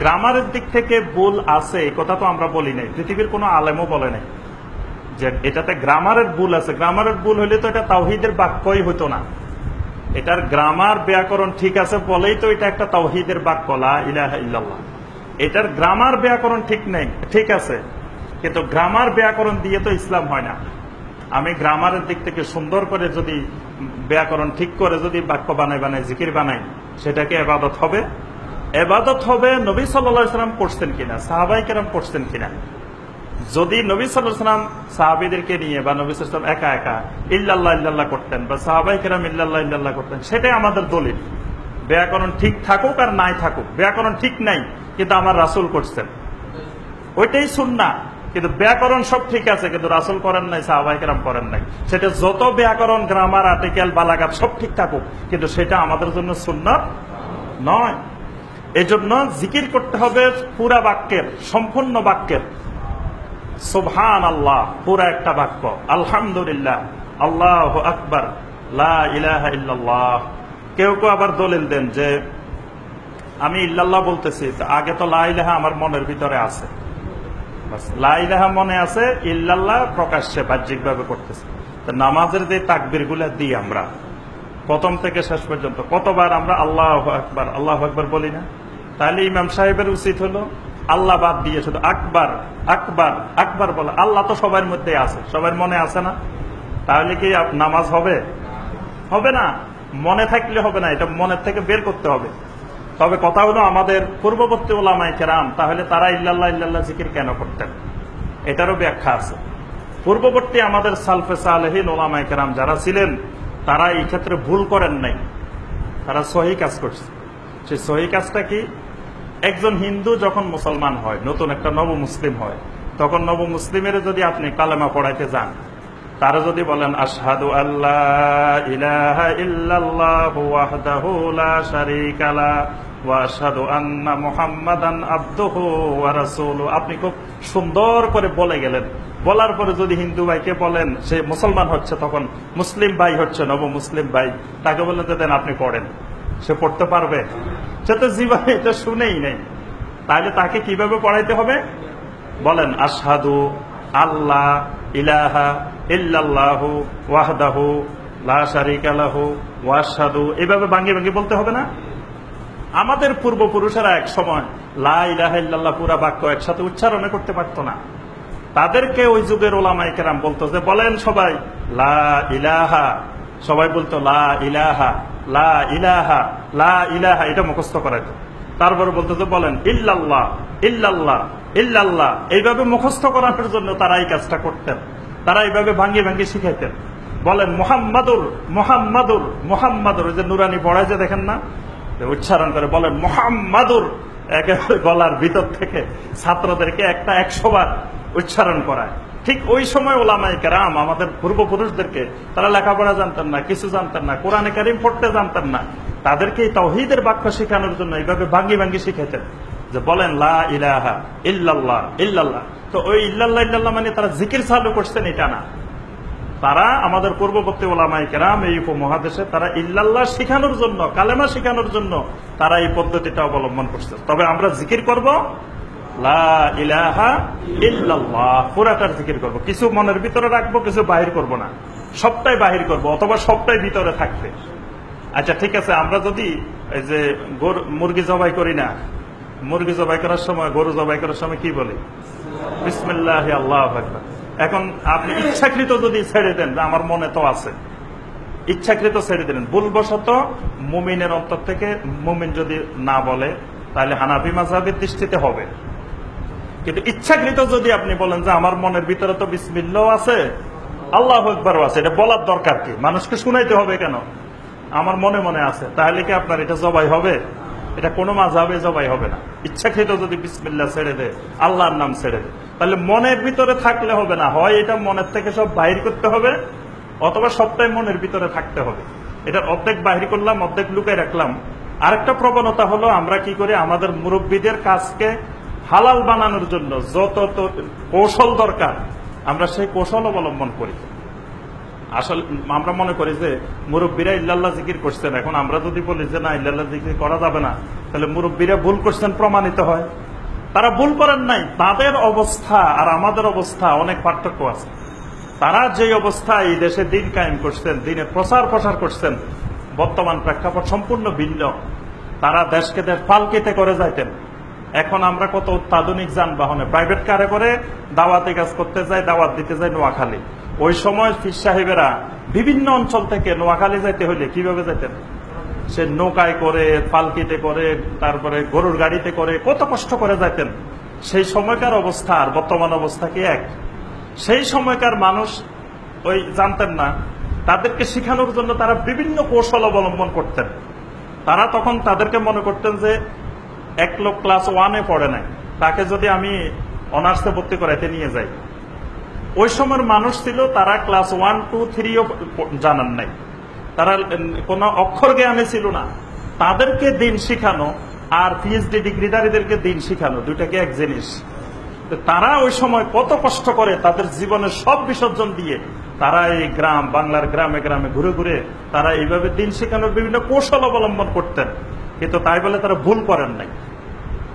গ্রামারের দিক থেকে ভুল আছে এই কথা তো আমরা বলি নাই, পৃথিবীর কোনো আলেমও বলে নাই যে এটাতে গ্রামারের ভুল আছে। গ্রামারের ভুল হইলে তো এটা তাওহীদের বাক্যই হইতো না। এটার গ্রামার ব্যাকরণ ঠিক আছে বলেই তো এটা একটা তাওহীদের বাক্য, লা ইলাহা ইল্লাল্লাহ। এটার গ্রামার ব্যাকরণ ঠিক নেই, ঠিক আছে, কিন্তু গ্রামার ব্যাকরণ দিয়ে তো ইসলাম হয় না। আমি গ্রামারের দিক থেকে সুন্দর করে যদি ব্যাকরণ ঠিক করে যদি বাক্য বানাই জিকির বানাই, সেটাকে ইবাদত হবে। ইবাদত হবে নবী সাল্লাল্লাহু আলাইহি ওয়াসাল্লাম করছেন কিনা, সাহাবায়ে কেরাম করছেন কিনা। যদি নবী সাল্লাল্লাহু আলাইহি ওয়াসাল্লাম সাহাবীদেরকে নিয়ে বা নবী সাল্লাল্লাহু আলাইহি ওয়াসাল্লাম একা একা ইল্লাল্লাহ ইল্লাল্লাহ করতেন বা সাহাবায়ে কেরাম ইল্লাল্লাহ ইল্লাল্লাহ করতেন, সেটাই আমাদের দলিল। ব্যাকরণ ঠিক থাকুক আর নাই থাকুক, ব্যাকরণ ঠিক নাই কিন্তু আমার রাসূল করছেন, ওইটাই সুন্নাহ। কিন্তু ব্যাকরণ সব ঠিক আছে কিন্তু রাসূল করেন নাই, সাহাবায়ে কেরাম করেন নাই। সেটা যত ব্যাকরণ, গ্রামার, আর্টিকেল, বালাগাত সব ঠিক থাকুক, কিন্তু সেটা আমাদের জন্য সুন্নাত নয়। এজন্য জিকির করতে হবে পুরা বাক্যের, সম্পূর্ণ বাক্যের। সুবহানাল্লাহ পুরা একটা বাক্য, আলহামদুলিল্লাহ, আল্লাহু আকবার, লা ইলাহা ইল্লাল্লাহ। কেউ কেউ আবার দলিল দেন যে আমি ইল্লাল্লাহ বলতেছি, আগে তো লা ইলাহা আমার মনের ভিতরে আছে, লা ইলাহা মনে আছে, ইল্লাল্লাহ প্রকাশ্যে বাহ্যিকভাবে করতেছে। নামাজের যে তাকবীর গুলা দিই আমরা প্রথম থেকে শেষ পর্যন্ত, কতবার আমরা আল্লাহু আকবার আল্লাহু আকবার বলি না? তাহলে ইমাম সাহেবের উচিত হলো আল্লাহ বাদ দিয়ে শুধু আকবার আকবার আকবার বলা। আল্লাহ তো সবার মধ্যে আছে, সবার মনে আছে না? তাহলে কি নামাজ হবে না? মনে থাকলে হবে না, এটা মনের থেকে বের করতে হবে। তবে কথা হলো আমাদের পূর্ববর্তী ওলামায়ে কেরাম, তাহলে তারা ইল্লাল্লাহ ইল্লাল্লাহ জিকির কেন করতেন, এটারও ব্যাখ্যা আছে। পূর্ববর্তী আমাদের সালফে সালেহিন ওলামায়ে কেরাম যারা ছিলেন, তারা এই ক্ষেত্রে ভুল করেন নাই, তারা সহি কাজ করছে। সেই সহি কাজটা কি? একজন হিন্দু যখন মুসলমান হয়, নতুন একটা নব মুসলিম হয়, তখন নব মুসলিমের যদি আপনি কালেমা পড়াইতে যান, তারা যদি বলেন আশহাদু আল্লাহ ইলাহা ইল্লাল্লাহু ওয়াহদাহু লা শারীকা লা ওয়া আশহাদু আন্না মুহাম্মাদান আবদুহু ওয়া রাসূলুহু, আপনি খুব সুন্দর করে বলে গেলেন। বলার পরে যদি হিন্দু ভাইকে বলেন, সে মুসলমান হচ্ছে, তখন মুসলিম ভাই হচ্ছে, নব মুসলিম ভাই, তাকে বলে দেন আপনি পড়েন, সে পড়তে পারবে? সে তো জীবনে এটা শুনেই নেই। তাহলে তাকে কিভাবে পড়াইতে হবে? বলেন আশহাদু আল্লাহ ইলাহা ইল্লাল্লাহু ওয়াহদাহু লা শারীকা লাহু ওয়া আশহাদু, এভাবে ভাঙিয়ে ভাঙিয়ে বলতে হবে না? আমাদের পূর্বপুরুষেরা এক সময় লা ইলাহা ইল্লাল্লাহ পুরা বাক্য একসাথে উচ্চারণ করতে পারত না। তাদেরকে ওই যুগের ওলামায়ে কেরাম বলতো যে বলেন সবাই লা ইলাহা, সবাই বলতো লা ইলাহা লা ইলাহা লা ইলাহা, এটা মুখস্থ করাইতো। তারপরে বলতো যে বলেন ইল্লাল্লাহ ইল্লাল্লাহ ইল্লাল্লাহ, এইভাবে মুখস্থ করানোর জন্য তারা এই কাজটা করতেন। তারা এইভাবে ভাঙ্গিয়ে ভাঙ্গিয়ে শিখাইতেন। বলেন মুহাম্মাদুর মুহাম্মাদুর মুহাম্মাদুর, ওই যে নুরানি পড়ায় যে দেখেন না, উচ্চারণ করে বলেন মুহাম্মাদুর, একেবারে গলার ভিতর থেকে ছাত্রদেরকে 100 বার উচ্চারণ করায়। ঠিক ওই সময় ওলামায়ে কেরাম আমাদের পূর্বপুরুষদেরকে, তারা লেখাপড়া জানতেন না, কিছু জানতেন না, কোরআনে কারীম পড়তে জানতেন না, তাদেরকে এই তাওহীদের বাক্য শেখানোর জন্য এইভাবে ভাঙ্গি ভাঙ্গি শিখাতেন যে বলেন লা ইলাহা ইল্লাল্লাহ ইল্লাল্লাহ। তো ওই ইল্লাল্লাহ ইল্লাল্লাহ মানে তারা জিকির চালু করছেন এটা না, তারা আমাদের পূর্ববর্তী ওলামায়ে কেরাম এই উপমহাদেশে তারা ইল্লাল্লাহ শিখানোর জন্য, কালেমা শিখানোর জন্য তারা এই পদ্ধতিটা অবলম্বন করছে। তবে আমরা জিকির করব লা ইলাহা ইল্লাল্লাহ, পুরাটার জিকির করব, কিছু মনের ভিতরে রাখবো, কিছু বাহির করব না, সবটাই বাহির করব অথবা সবটাই ভিতরে থাকবে। আচ্ছা ঠিক আছে, আমরা যদি এই যে মুরগি জবাই করি না, মুরগি জবাই করার সময়, গরু জবাই করার সময় কি বলি? বিসমিল্লাহ আল্লাহু আকবার। এখন আপনি ইচ্ছাকৃত যদি ছেড়ে দেন, আমার মনে তো আছে, ইচ্ছাকৃত ছেড়ে দিলেন, ভুলবশত মুমিনের অন্তর থেকে মুমিন যদি না বলে তাহলে হানাফি মাযহাবের দৃষ্টিতে হবে। কিন্তু ইচ্ছাকৃত যদি আপনি বলেন যে আমার মনের ভিতরে তো বিসমিল্লাহ আছে, আল্লাহু আকবারও আছে, এটা বলার দরকার কি? মানুষকে শুনাইতে হবে কেন? আমার মনে মনে আছে, তাহলে কি আপনার এটা জবাই হবে? এটা কোনো মাযহাবে জবাই হবে না। ইচ্ছাকৃত যদি বিসমিল্লাহ ছেড়ে দেয়, আল্লাহর নাম ছেড়ে দেয়, তাহলে মনের ভিতরে থাকলে হবে না, হয় এটা মনের থেকে সব বাহির করতে হবে অথবা সবটাই মনের ভিতরে থাকতে হবে। এটা অর্ধেক বাহির করলাম, অর্ধেক লুকাই রাখলাম। আরেকটা প্রবণতা হলো আমরা কি করি, আমাদের মুরব্বীদের কাজকে হালাল বানানোর জন্য যত কৌশল দরকার আমরা সেই কৌশল অবলম্বন করি। আসলে আমরা মনে করি যে মুরব্বীরা ইল্লাল্লাহ জিকির করছেন, এখন আমরা যদি বলি যে না ইল্লাল্লাহ জিকির করা যাবে না, তাহলে মুরব্বীরা ভুল করছেন প্রমাণিত হয়। তারা ভুল করেন নাই, তাদের অবস্থা আর আমাদের অবস্থা অনেক পার্থক্য আছে। তারা যে অবস্থায় এই দেশে দিন কায়েম করছেন, দিনের প্রসার করছেন, বর্তমান প্রেক্ষাপট সম্পূর্ণ ভিন্ন। তারা দেশকে দেশ পালকিতে করে যাইতেন। এখন আমরা কত অত্যাধুনিক যানবাহনে, প্রাইভেট কারে করে দাওয়াতি কাজ করতে যাই, দাওয়াত দিতে যাই নোয়াখালী। ওই সময় পীর সাহেবেরা বিভিন্ন অঞ্চল থেকে নোয়াখালী যাইতে হইলে কিভাবে যেতেন? সে নৌকায় করে, পালকিতে করে, তারপরে গরুর গাড়িতে করে, কত কষ্ট করে যাইতেন। সেই সময়কার অবস্থা আর বর্তমান অবস্থা কি এক? সেই সময়কার মানুষ ওই জানতেন না, তাদেরকে শিখানোর জন্য তারা বিভিন্ন কৌশল অবলম্বন করতেন। তারা তখন তাদেরকে মনে করতেন যে এক লোক ক্লাস 1-এ পড়ে নাই, তাকে যদি আমি অনার্সে ভর্তি করাইতে নিয়ে যাই, ওই সময়ের মানুষ ছিল তারা ক্লাস 1, 2, 3ও জানান নাই, তারা কোনো অক্ষর জ্ঞানে ছিল না। তাদেরকে দিন শিখানো আর পিএইচডি ডিগ্রিধারীদেরকে দিন শিখানো দুইটাকে এক জিনিস। তারা ওই সময় কত কষ্ট করে তাদের জীবনের সব বিসর্জন দিয়ে তারা এই গ্রাম, বাংলার গ্রামে গ্রামে ঘুরে ঘুরে তারা এইভাবে দিন শেখানোর বিভিন্ন কৌশল অবলম্বন করতেন। কিন্তু তাই বলে তারা ভুল করেন নাই।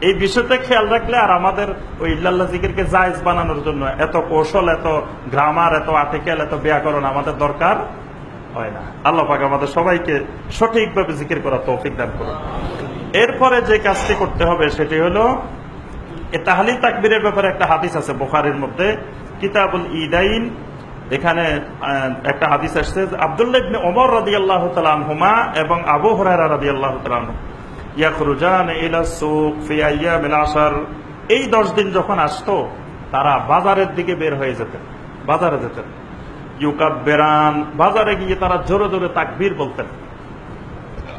এই বিষয়টা খেয়াল রাখলে আর আমাদের ওই ইল্লাল্লাহ জিকিরকে জায়েজ বানানোর জন্য এত কৌশল, এত গ্রামার, এত আর্টিকেল, এত ব্যাকরণ আমাদের দরকার হয় না। আল্লাহ পাক আমাদের সবাইকে সঠিকভাবে জিকির করার তৌফিক দান করুন। এরপরে যে কাজটি করতে হবে সেটি হলো তাহলিল তাকবীরের ব্যাপারে একটা হাদিস আছে বুখারীর মধ্যে, কিতাবুল ঈদাইন। এখানে একটা হাদিস আসছে, আব্দুল্লাহ ইবনে ওমর রাদিয়াল্লাহু তাআলা আনহুমা এবং আবু হুরায়রা রাদিয়াল্লাহু তাআলা আনহু ইয়াখরুজান ইলা সুক ফি আইয়ামিল আশর, এই 10 দিন যখন আসতো তারা বাজারের দিকে বের হয়ে যেতেন, বাজারে যেতেন। ইউকাব্বিরান, বাজারে গিয়ে তারা জোরে জোরে তাকবীর বলতেন,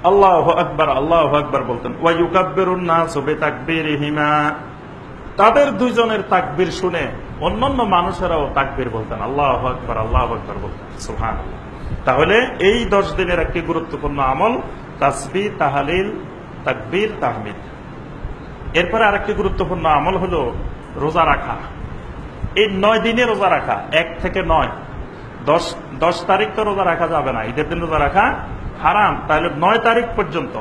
আল্লাহু আকবার আল্লাহু আকবার বলতেন। ওয়া ইউকাব্বিরুন নাসু বিতাকবীরিহিমা, তাদের দুইজনের তাকবীর শুনে অন্যান্য মানুষেরাও তাকবীর বলতেন, আল্লাহু আকবার আল্লাহু আকবার বলতেন, সুবহানাল্লাহ। তাহলে এই 10 দিনের একটি গুরুত্বপূর্ণ আমল তাসবিহ, তাহলিল, তাকবীর, তাহমিদ। এরপরে আরেকটি গুরুত্বপূর্ণ আমল হলো রোজা রাখা। এই 9 দিনে রোজা রাখা, 1 থেকে 9। 10 তারিখ তো রোজা রাখা যাবে না, ঈদের দিন রোজা রাখা হারাম। তাহলে 9 তারিখ পর্যন্ত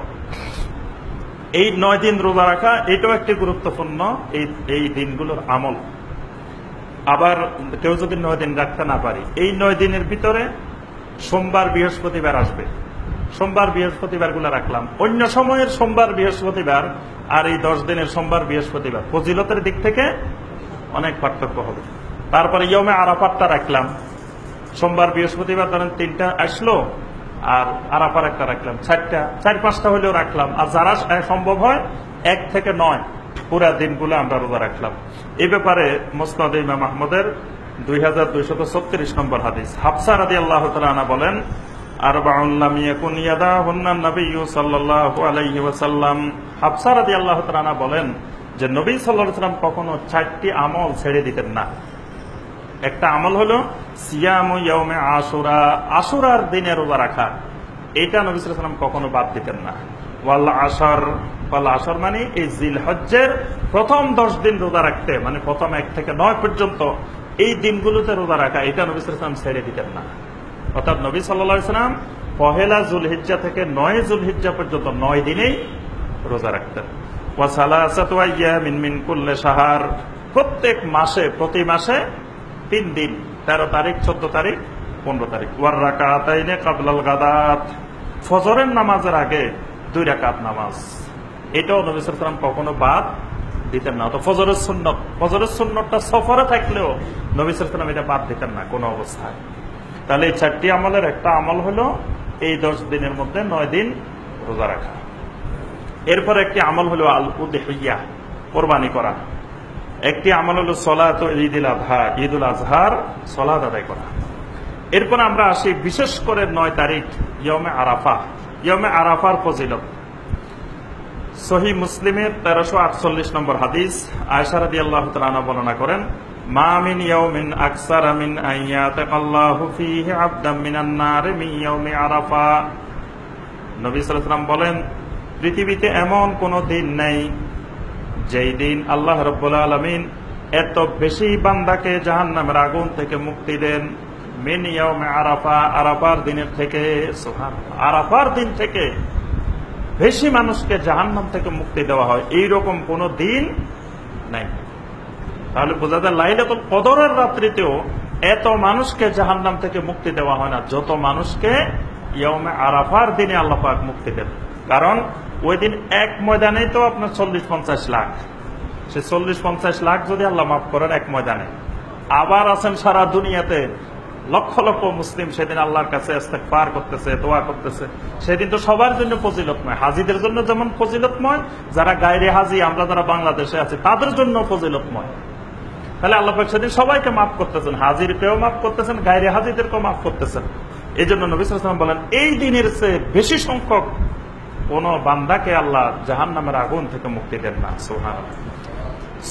এই 9 দিন রোজা রাখা, এটাও একটি গুরুত্বপূর্ণ এই দিনগুলোর আমল। আবার কেউ যদি 9 দিন রাখতে না পারি, এই 9 দিনের ভিতরে সোমবার বৃহস্পতিবার আসবে, সোমবার বৃহস্পতিবার গুলো রাখলাম। অন্য সময়ের সোমবার বৃহস্পতিবার আর এই 10 দিনের সোমবার বৃহস্পতিবার ফজিলতের দিক থেকে অনেক পার্থক্য হবে। তারপরে ইয়মে আরাফাতটা রাখলাম, সোমবার বৃহস্পতিবার ধরেন 3টা আসলো, আর আরাফার একটা রাখলাম, 4টা, 4-5টা হলেও রাখলাম। আর যারা সম্ভব হয় 1 থেকে 9 পুরা দিনগুলো আমরা রোজা রাখলাম। এই ব্যাপারে মুসনাদ ইমাম আহমদের 2236 নম্বর হাদিস, হাফসা রাদিয়াল্লাহু তাআলা আনহা বলেন, আরবাউন লাম ইয়াকুন ইয়াদাহুন্না নবিয়্যু সাল্লাল্লাহু আলাইহি ওয়াসাল্লাম, হাফসা রাদিয়াল্লাহু তাআলা আনহা বলেন যে নবী সাল্লাল্লাহু আলাইহি ওয়াসাল্লাম কখনো 4টি আমল ছেড়ে দিতেন না। একটা আমল হলো সিয়ামু ইয়াউমে আশুরা, আশুরার দিনে রোজা রাখা। এটা নবী সাল্লাল্লাহু আলাইহি ওয়াসাল্লাম কখনো বাদ দিতেন না। ওয়াল আসর মানে এই জিলহজ্জের প্রথম 10 দিন রোজা রাখতে, মানে প্রথম 1 থেকে 9 পর্যন্ত এই দিনগুলোতে রোজা রাখা, এটা নবী সাল্লাল্লাহু আলাইহি ওয়াসাল্লাম ছেড়ে দিতেন না। অর্থাৎ নবী সাল্লাল্লাহু আলাইহি ওয়াসাল্লাম পহেলা যুলহিজ্জা থেকে 9 যুলহিজ্জা পর্যন্ত 9 দিনেই রোজা রাখতেন। ওয়া সালাসাতু আইয়ামিন মিন কুল্লি শাহর, প্রত্যেক মাসে, প্রতি মাসে 3 দিন, 13 তারিখ, 14 তারিখ, 15 তারিখ। ওয়ার রাকাতাইনে ক্বাবলাল গাদাত, ফজরের নামাজের আগে 2 রাকাত নামাজ, এটাও নবী সাল্লাল্লাহু আলাইহি ওয়াসাল্লাম কখনো বাদ দিতেন না। তো ফজরের সুন্নতটা সফরে থাকলেও নবী সাল্লাল্লাহু আলাইহি ওয়াসাল্লাম এটা বাদ দিতেন না কোনো অবস্থায়। তাহলে এই 4টি আমলের একটা আমল হলো এই 10 দিনের মধ্যে 9 দিন রোজা রাখা। এরপর একটি আমল হলো আল উদহিয়া, কোরবানি করা। একটি আমল হলো সলাত ঈদুল আযহা, ঈদুল আযহার সলাত আদায় করা। এরপর আমরা আসি বিশেষ করে 9 তারিখ ইয়মে আরাফা। ইয়মে আরাফার ফজিলত সহিহ মুসলিমের 1348 নম্বর হাদিস, আয়েশা রাদিয়াল্লাহু তাআলা আনহা বর্ণনা করেন, মা মিন ইয়াউমিন আকসারা মিন আইয়াতাকাল্লাহু ফীহি আবদাম মিনান নার মিন ইয়াউমি আরাফা। নবী সাল্লাল্লাহু আলাইহি ওয়াসাল্লাম বলেন, পৃথিবীতে এমন কোন দিন নেই যেই দিন আল্লাহ রাব্বুল আলামিন এত বেশি বান্দাকে জাহান্নামের আগুন থেকে মুক্তি দেন মিন ইয়াউমি আরাফা, আরাফার দিনের থেকে। সুবহানাল্লাহ, আরাফার দিন থেকে বেশি মানুষকে জাহান্নাম থেকে মুক্তি দেওয়া হয়, এইরকম কোন দিন নাই। তাহলে বোঝা যায় লাইলাতুল কদরের রাত্রিতেও এত মানুষকে জাহান্নাম থেকে মুক্তি দেওয়া হয় না যত মানুষকে ইয়মে আরাফার দিনে আল্লাহ পাক মুক্তি দেন। কারণ ওই দিন এক ময়দানেই তো আপনার 40-50 লাখ, সে 40-50 লাখ যদি আল্লাহ মাফ করেন এক ময়দানে, আবার আছেন সারা দুনিয়াতে লক্ষ লক্ষ মুসলিম সেদিন আল্লাহর কাছে ইস্তেগফার করতেছে, দোয়া করতেছে। সেদিন তো সবার জন্য ফজিলতময়, হাজীদের জন্য যেমন ফজিলতময়, যারা গায়রে হাজী, আমরা যারা বাংলাদেশে আছি তাদের জন্য ফজিলতময়। তাহলে আল্লাহ পাক সেদিন সবাইকে মাফ করতেছেন, হাজীরকেও মাফ করতেছেন, গায়রে হাজীদেরকেও মাফ করতেছেন। এই জন্য নবী সাল্লাল্লাহু আলাইহি ওয়াসাল্লাম বলেন, এই দিনের চেয়ে বেশি সংখ্যক কোন বান্দাকে আল্লাহ জাহান্নামের আগুন থেকে মুক্তি দেন না। সুবহানাল্লাহ।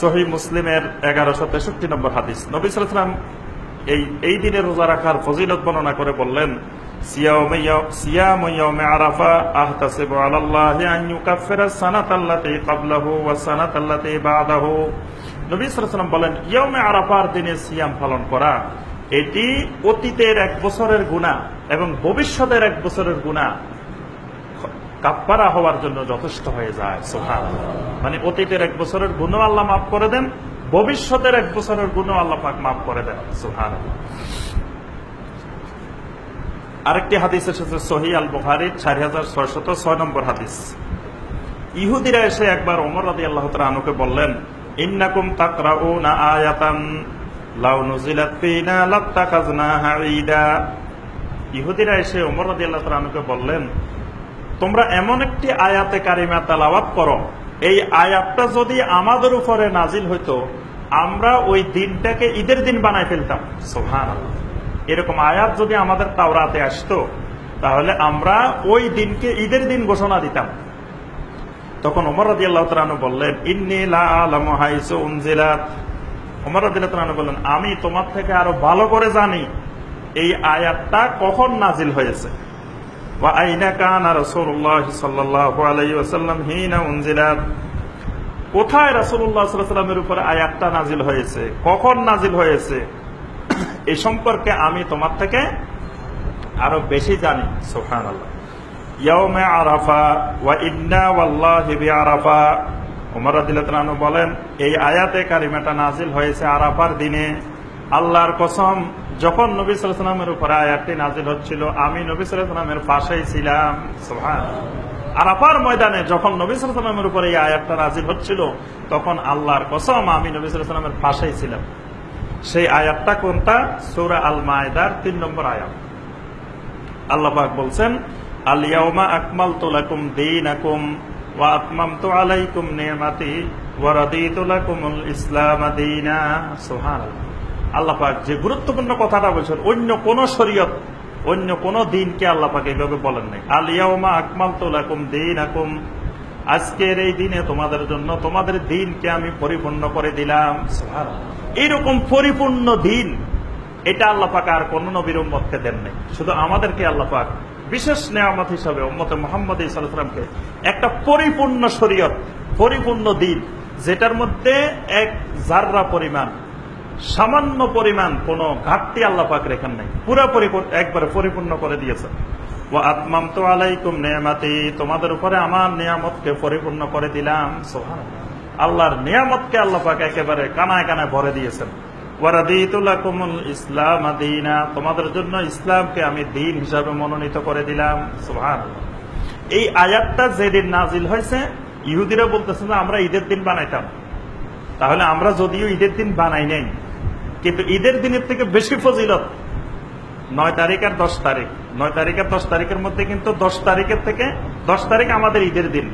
সহিহ মুসলিমের 1163 নম্বর হাদিস, নবী সাল্লাল্লাহু আলাইহি ওয়াসাল্লাম এই দিনে রোজা রাখার ফজিলত বর্ণনা করে বললেন, সিয়ামু ইয়াউমি আরাফা আহতাসিবু আলাল্লাহি আন ইউকাফফিরা সানাতাল্লাতী ক্বাবলাহু ওয়া সানাতাল্লাতী বা'দাহু। নবী সাল্লাল্লাহু আলাইহি ওয়াসাল্লাম বলেন, ইয়াউমে আরাফার দিনে সিয়াম পালন করা, এটি অতীতের 1 বছরের গুনাহ এবং ভবিষ্যতের 1 বছরের গুনাহ কাফফারা হওয়ার জন্য যথেষ্ট হয়ে যায়। সুবহানাল্লাহ। মানে অতীতের 1 বছরের গুনাহ আল্লাহ মাফ করে দেন, ভবিষ্যতের 1 বছরের গুনাহ আল্লাহ পাক মাফ করে দেন। সুবহানাল্লাহ। আরেকটি হাদিস এসেছে সহিহ আল বুখারী 4606 নম্বর হাদিস, ইহুদিরা এসে একবার ওমর রাদিয়াল্লাহু তাআলা আনহুকে বললেন, ইন্নাকুম তাকরাউনা আয়াতান লাউ নুজিলাত ফিনা লাত্তাখাযনাহা ঈদা। ইহুদিরা এসে ওমর রাদিয়াল্লাহু তাআলা আনহুকে বললেন, তোমরা এমন একটি আয়াতে কারিমা তেলাওয়াত করো, এই আয়াতটা যদি আমাদের উপরে নাজিল হইতো আমরা ওই দিনটাকে ঈদের দিন বানাই ফেলতাম। সুবহানাল্লাহ। এরকম আয়াত যদি আমাদের তাওরাতে আসতো তাহলে আমরা ওই দিনকে ঈদের দিন ঘোষণা দিতাম। তখন ওমর রাদিয়াল্লাহু তাআলা আনহু বললেন, ইন্নী লা আ'লামু হাইসু উনজিলাত। ওমর রাদিয়াল্লাহু তাআলা আনহু বললেন, আমি তোমার থেকে আরো ভালো করে জানি এই আয়াতটা কখন নাজিল হয়েছে। ওয়া আইনা কানা রাসূলুল্লাহ সাল্লাল্লাহু আলাইহি ওয়াসাল্লাম হিনা উনজিলাত, কোথায় রাসূলুল্লাহ সাল্লাল্লাহু আলাইহি ওয়াসাল্লামের উপরে আয়াতটা নাজিল হয়েছে, কখন নাজিল হয়েছে, এই সম্পর্কে আমি তোমার থেকে আরো বেশি জানি। সুবহানাল্লাহ। ইয়াউমে আরাফা ওয়া ইন্না ওয়াল্লাহি বিআরাফা। ওমর রাদিয়াল্লাহু তাআলা আনহু বলেন, এই আয়াতে কারিমাটা নাজিল হয়েছে আরাফার দিনে। আল্লাহর কসম, যখন নবী সাল্লাল্লাহু আলাইহি ওয়াসাল্লামের উপরে আয়াতটি নাজিল হচ্ছিল আমি নবী সাল্লাল্লাহু আলাইহি ওয়াসাল্লামের পাশেই ছিলাম। সুবহানাল্লাহ। আরাফার ময়দানে যখন নবী সাল্লাল্লাহু আলাইহি ওয়াসাল্লামের উপরে এই আয়াতটা নাজিল হচ্ছিল তখন আল্লাহর কসম আমি নবী সাল্লাল্লাহু আলাইহি ওয়াসাল্লামের পাশেই ছিলাম। সেই আয়াতটা কোনটা? সূরা আল মায়েদার 3 নম্বর আয়াত। আল্লাহ পাক বলছেন, আল ইয়াউমা আকমালতু লাকুম দীনাকুম ওয়া আতমামতু আলাইকুম নি'মাতি ওয়া রাদিতু লাকুমুল ইসলাম দীনা। সুবহানাল্লাহ। আল্লাহ পাক যে গুরুত্বপূর্ণ কথাটা বলছেন, অন্য কোন শরীয়ত, অন্য কোন দিনকে আল্লাহ পাক এইভাবে বলেন নাই। আল ইয়াউমা আকমালতু লাকুম দীনাকুম, আজকের এই দিনে তোমাদের জন্য তোমাদের দিনকে আমি পরিপূর্ণ করে দিলাম। সুবহানাল্লাহ। এইরকম পরিপূর্ণ দিন এটা আল্লাহ পাক আর কোন নবীর উম্মতকে দেন নাই, শুধু আমাদেরকে আল্লাহ পাক বিশেষ নেয়ামত হিসাবে উম্মতে মুহাম্মদ সাল্লাল্লাহু আলাইহি ওয়াসাল্লামকে একটা পরিপূর্ণ শরীয়ত, পরিপূর্ণ দ্বীন, যেটার মধ্যে এক জাররা পরিমাণ, সামান্য পরিমাণ কোনো ঘাটতি আল্লাহ পাক রেখেন নাই, পুরোপুরি একবারে পরিপূর্ণ করে দিয়েছেন। ওয়া আতমামতু আলাইকুম নিয়ামাতি, তোমাদের উপরে আমার নিয়ামতকে পরিপূর্ণ করে দিলাম। সুবহানাল্লাহ, আল্লাহর নিয়ামতকে আল্লাহ পাক একেবারে কানায় কানায় ভরে দিয়েছেন। ওয়া রাদিতু লাকুমুল ইসলাম দীনা, তোমাদের জন্য ইসলামকে আমি দ্বীন হিসাবে মনোনীত করে দিলাম। সুবহানাল্লাহ। এই আয়াতটা যেদিন নাজিল হয়েছে, ইহুদিরা বলতেছে যে আমরা ঈদের দিন বানাইতাম। তাহলে আমরা যদিও ঈদের দিন বানাই নাই, কিন্তু ঈদের দিনের থেকে বেশি ফজিলত 9 তারিখ আর 10 তারিখ। 9 তারিখ আর 10 তারিখের মধ্যে কিন্তু 10 তারিখের থেকে 10 তারিখ আমাদের ঈদের দিন,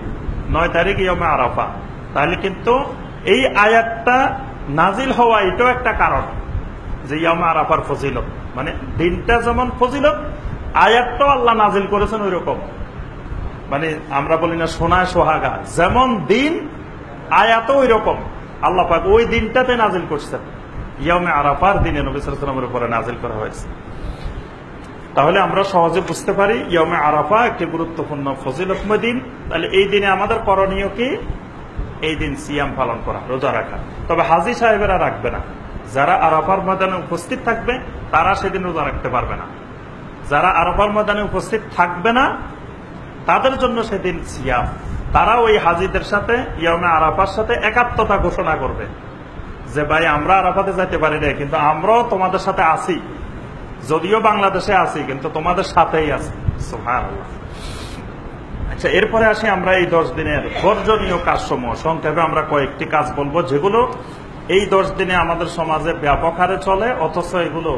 9 তারিখ ইয়মে আরাফা। তাহলে কিন্তু এই আয়াতটা নাজিল হওয়া এটাও একটা কারণ যে ইয়মে আরাফার ফজিলত, মানে দিনটা যেমন ফজিলত, আয়াতটাও আল্লাহ নাজিল করেছেন ওই রকম। মানে আমরা বলি না সোনায় সোহাগা, যেমন দিন আয়াতও ওই রকম আল্লাহ পাক ওই দিনটাতে নাজিল করছেন। ইয়মে আরাফার দিনে নবী সাল্লাল্লাহু আলাইহি ওয়াসাল্লামের উপরে নাজিল করা হয়েছে। তাহলে আমরা সহজে বুঝতে পারি ইয়মে আরাফা একটি গুরুত্বপূর্ণ ফজিলতময় দিন। তাহলে এই দিনে আমাদের করণীয় কি? এই দিন সিয়াম পালন করা, রোজা রাখা। তবে হাজী সাহেবেরা রাখবে না, যারা আরাফার ময়দানে উপস্থিত থাকবে তারা সেদিন রোজা রাখতে পারবে না। যারা আরাফার ময়দানে উপস্থিত থাকবে না তাদের জন্য সেদিন সিয়াম। তারা ওই হাজীদের সাথে ইয়মে আরাফার সাথে একাত্মতা ঘোষণা করবে যে ভাই আমরা আরাফাতে যাইতে পারি না, কিন্তু আমরাও তোমাদের সাথে আছি, যদিও বাংলাদেশে আছি কিন্তু তোমাদের সাথেই আছি। সুবহানাল্লাহ। আচ্ছা, এরপরে আসি আমরা এই 10 দিনের বর্জনীয় কাজসমূহ। সংক্ষেপে আমরা কয়েকটি কাজ বলবো যেগুলো এই 10 দিনে আমাদের সমাজে ব্যাপক হারে চলে, অথচ এগুলো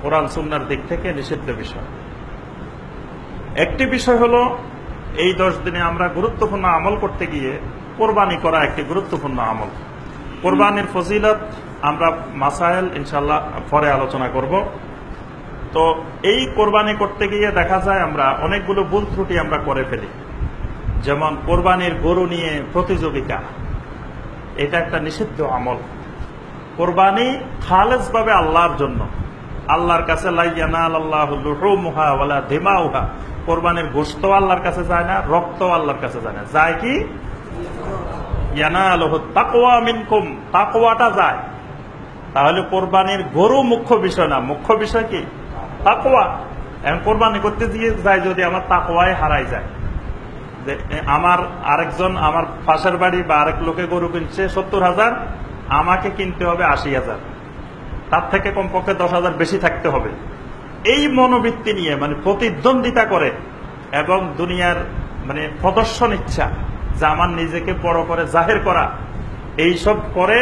কোরআন সুন্নাহর দিক থেকে নিষিদ্ধ বিষয়। একটি বিষয় হলো এই 10 দিনে আমরা গুরুত্বপূর্ণ আমল করতে গিয়ে কোরবানি করা একটি গুরুত্বপূর্ণ আমল। কোরবানির ফজিলত আমরা মাসাইল ইনশাআল্লাহ পরে আলোচনা করব। তো এই কোরবানি করতে গিয়ে দেখা যায় আমরা অনেকগুলো ভুল ত্রুটি আমরা করে ফেলি। যেমন কোরবানির গরু নিয়ে প্রতিযোগিতা, এটা একটা নিষিদ্ধ আমল। কোরবানি খালেস ভাবে আল্লাহর জন্য, আল্লাহর কাছে লা ইয়ানালাল্লাহু লুহুমুহা ওয়ালা দিমাউহা, কোরবানির গোশত আল্লাহর কাছে যায় না, রক্ত আল্লাহর কাছে যায় না, যায় কি? ইয়ানালুহু তাকওয়া মিনকুম, তাকওয়াটা যায়। তাহলে কোরবানির গরু মুখ্য বিষয় না, মুখ্য বিষয় কি? তাকওয়া। এখন কোরবানি করতে দিয়ে যায় যদি আমার তাকওয়ায় হারাই যায়, যে আমার আরেকজন আমার পাশের বাড়ি বা আরেক লোকে গরু কিনছে 70,000, আমাকে কিনতে হবে 80,000, তার থেকে কমপক্ষে 10,000 বেশি থাকতে হবে। এই মনোবৃত্তি নিয়ে মানে প্রতিদ্বন্দ্বিতা করে এবং দুনিয়ার মানে প্রদর্শন ইচ্ছা, যে আমার নিজেকে বড় করে জাহের করা, এইসব করে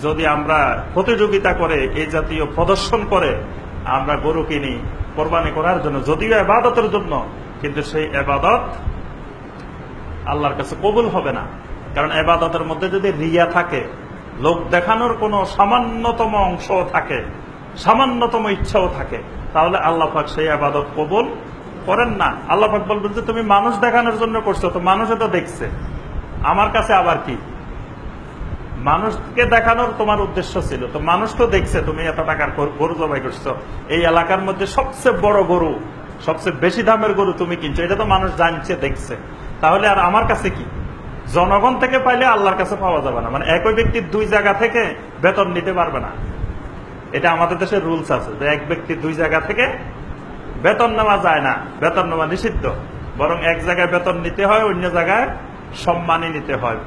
যদি আমরা প্রতিযোগিতা করে এই জাতীয় প্রদর্শন করে আমরা গরু কিনি কোরবানি করার জন্য, যদিও ইবাদতের জন্য, কিন্তু সেই ইবাদত আল্লাহর কাছে কবুল হবে না। কারণ ইবাদতের মধ্যে যদি রিয়া থাকে, লোক দেখানোর কোনো সামান্যতম অংশ থাকে, সামান্যতম ইচ্ছাও থাকে, তাহলে আল্লাহ পাক সেই ইবাদত কবুল করেন না। আল্লাহ পাক বলবেন যে তুমি মানুষ দেখানোর জন্য করছো, তো মানুষে তো দেখছে, আমার কাছে আবার কি? মানুষকে দেখানোর তোমার উদ্দেশ্য ছিল, তো মানুষ তো দেখছে তুমি এত টাকার গরু জবাই করছো, এই এলাকার মধ্যে সবচেয়ে বড় গরু, সবচেয়ে বেশি দামের গরু তুমি কিনছো, এটা তো মানুষ জানছে, দেখছে, তাহলে আর আমার কাছে কি? জনগণ থেকে পাইলে আল্লাহর কাছে পাওয়া যাবে না। মানে একই ব্যক্তির 2 জায়গা থেকে বেতন নিতে পারবে না, এটা আমাদের দেশের রুলস আছে যে এক ব্যক্তি 2 জায়গা থেকে বেতন নেওয়া যায় না, বেতন নেওয়া নিষিদ্ধ। বরং এক জায়গায় বেতন নিতে হয়, অন্য জায়গায় সম্মানী নিতে হয়,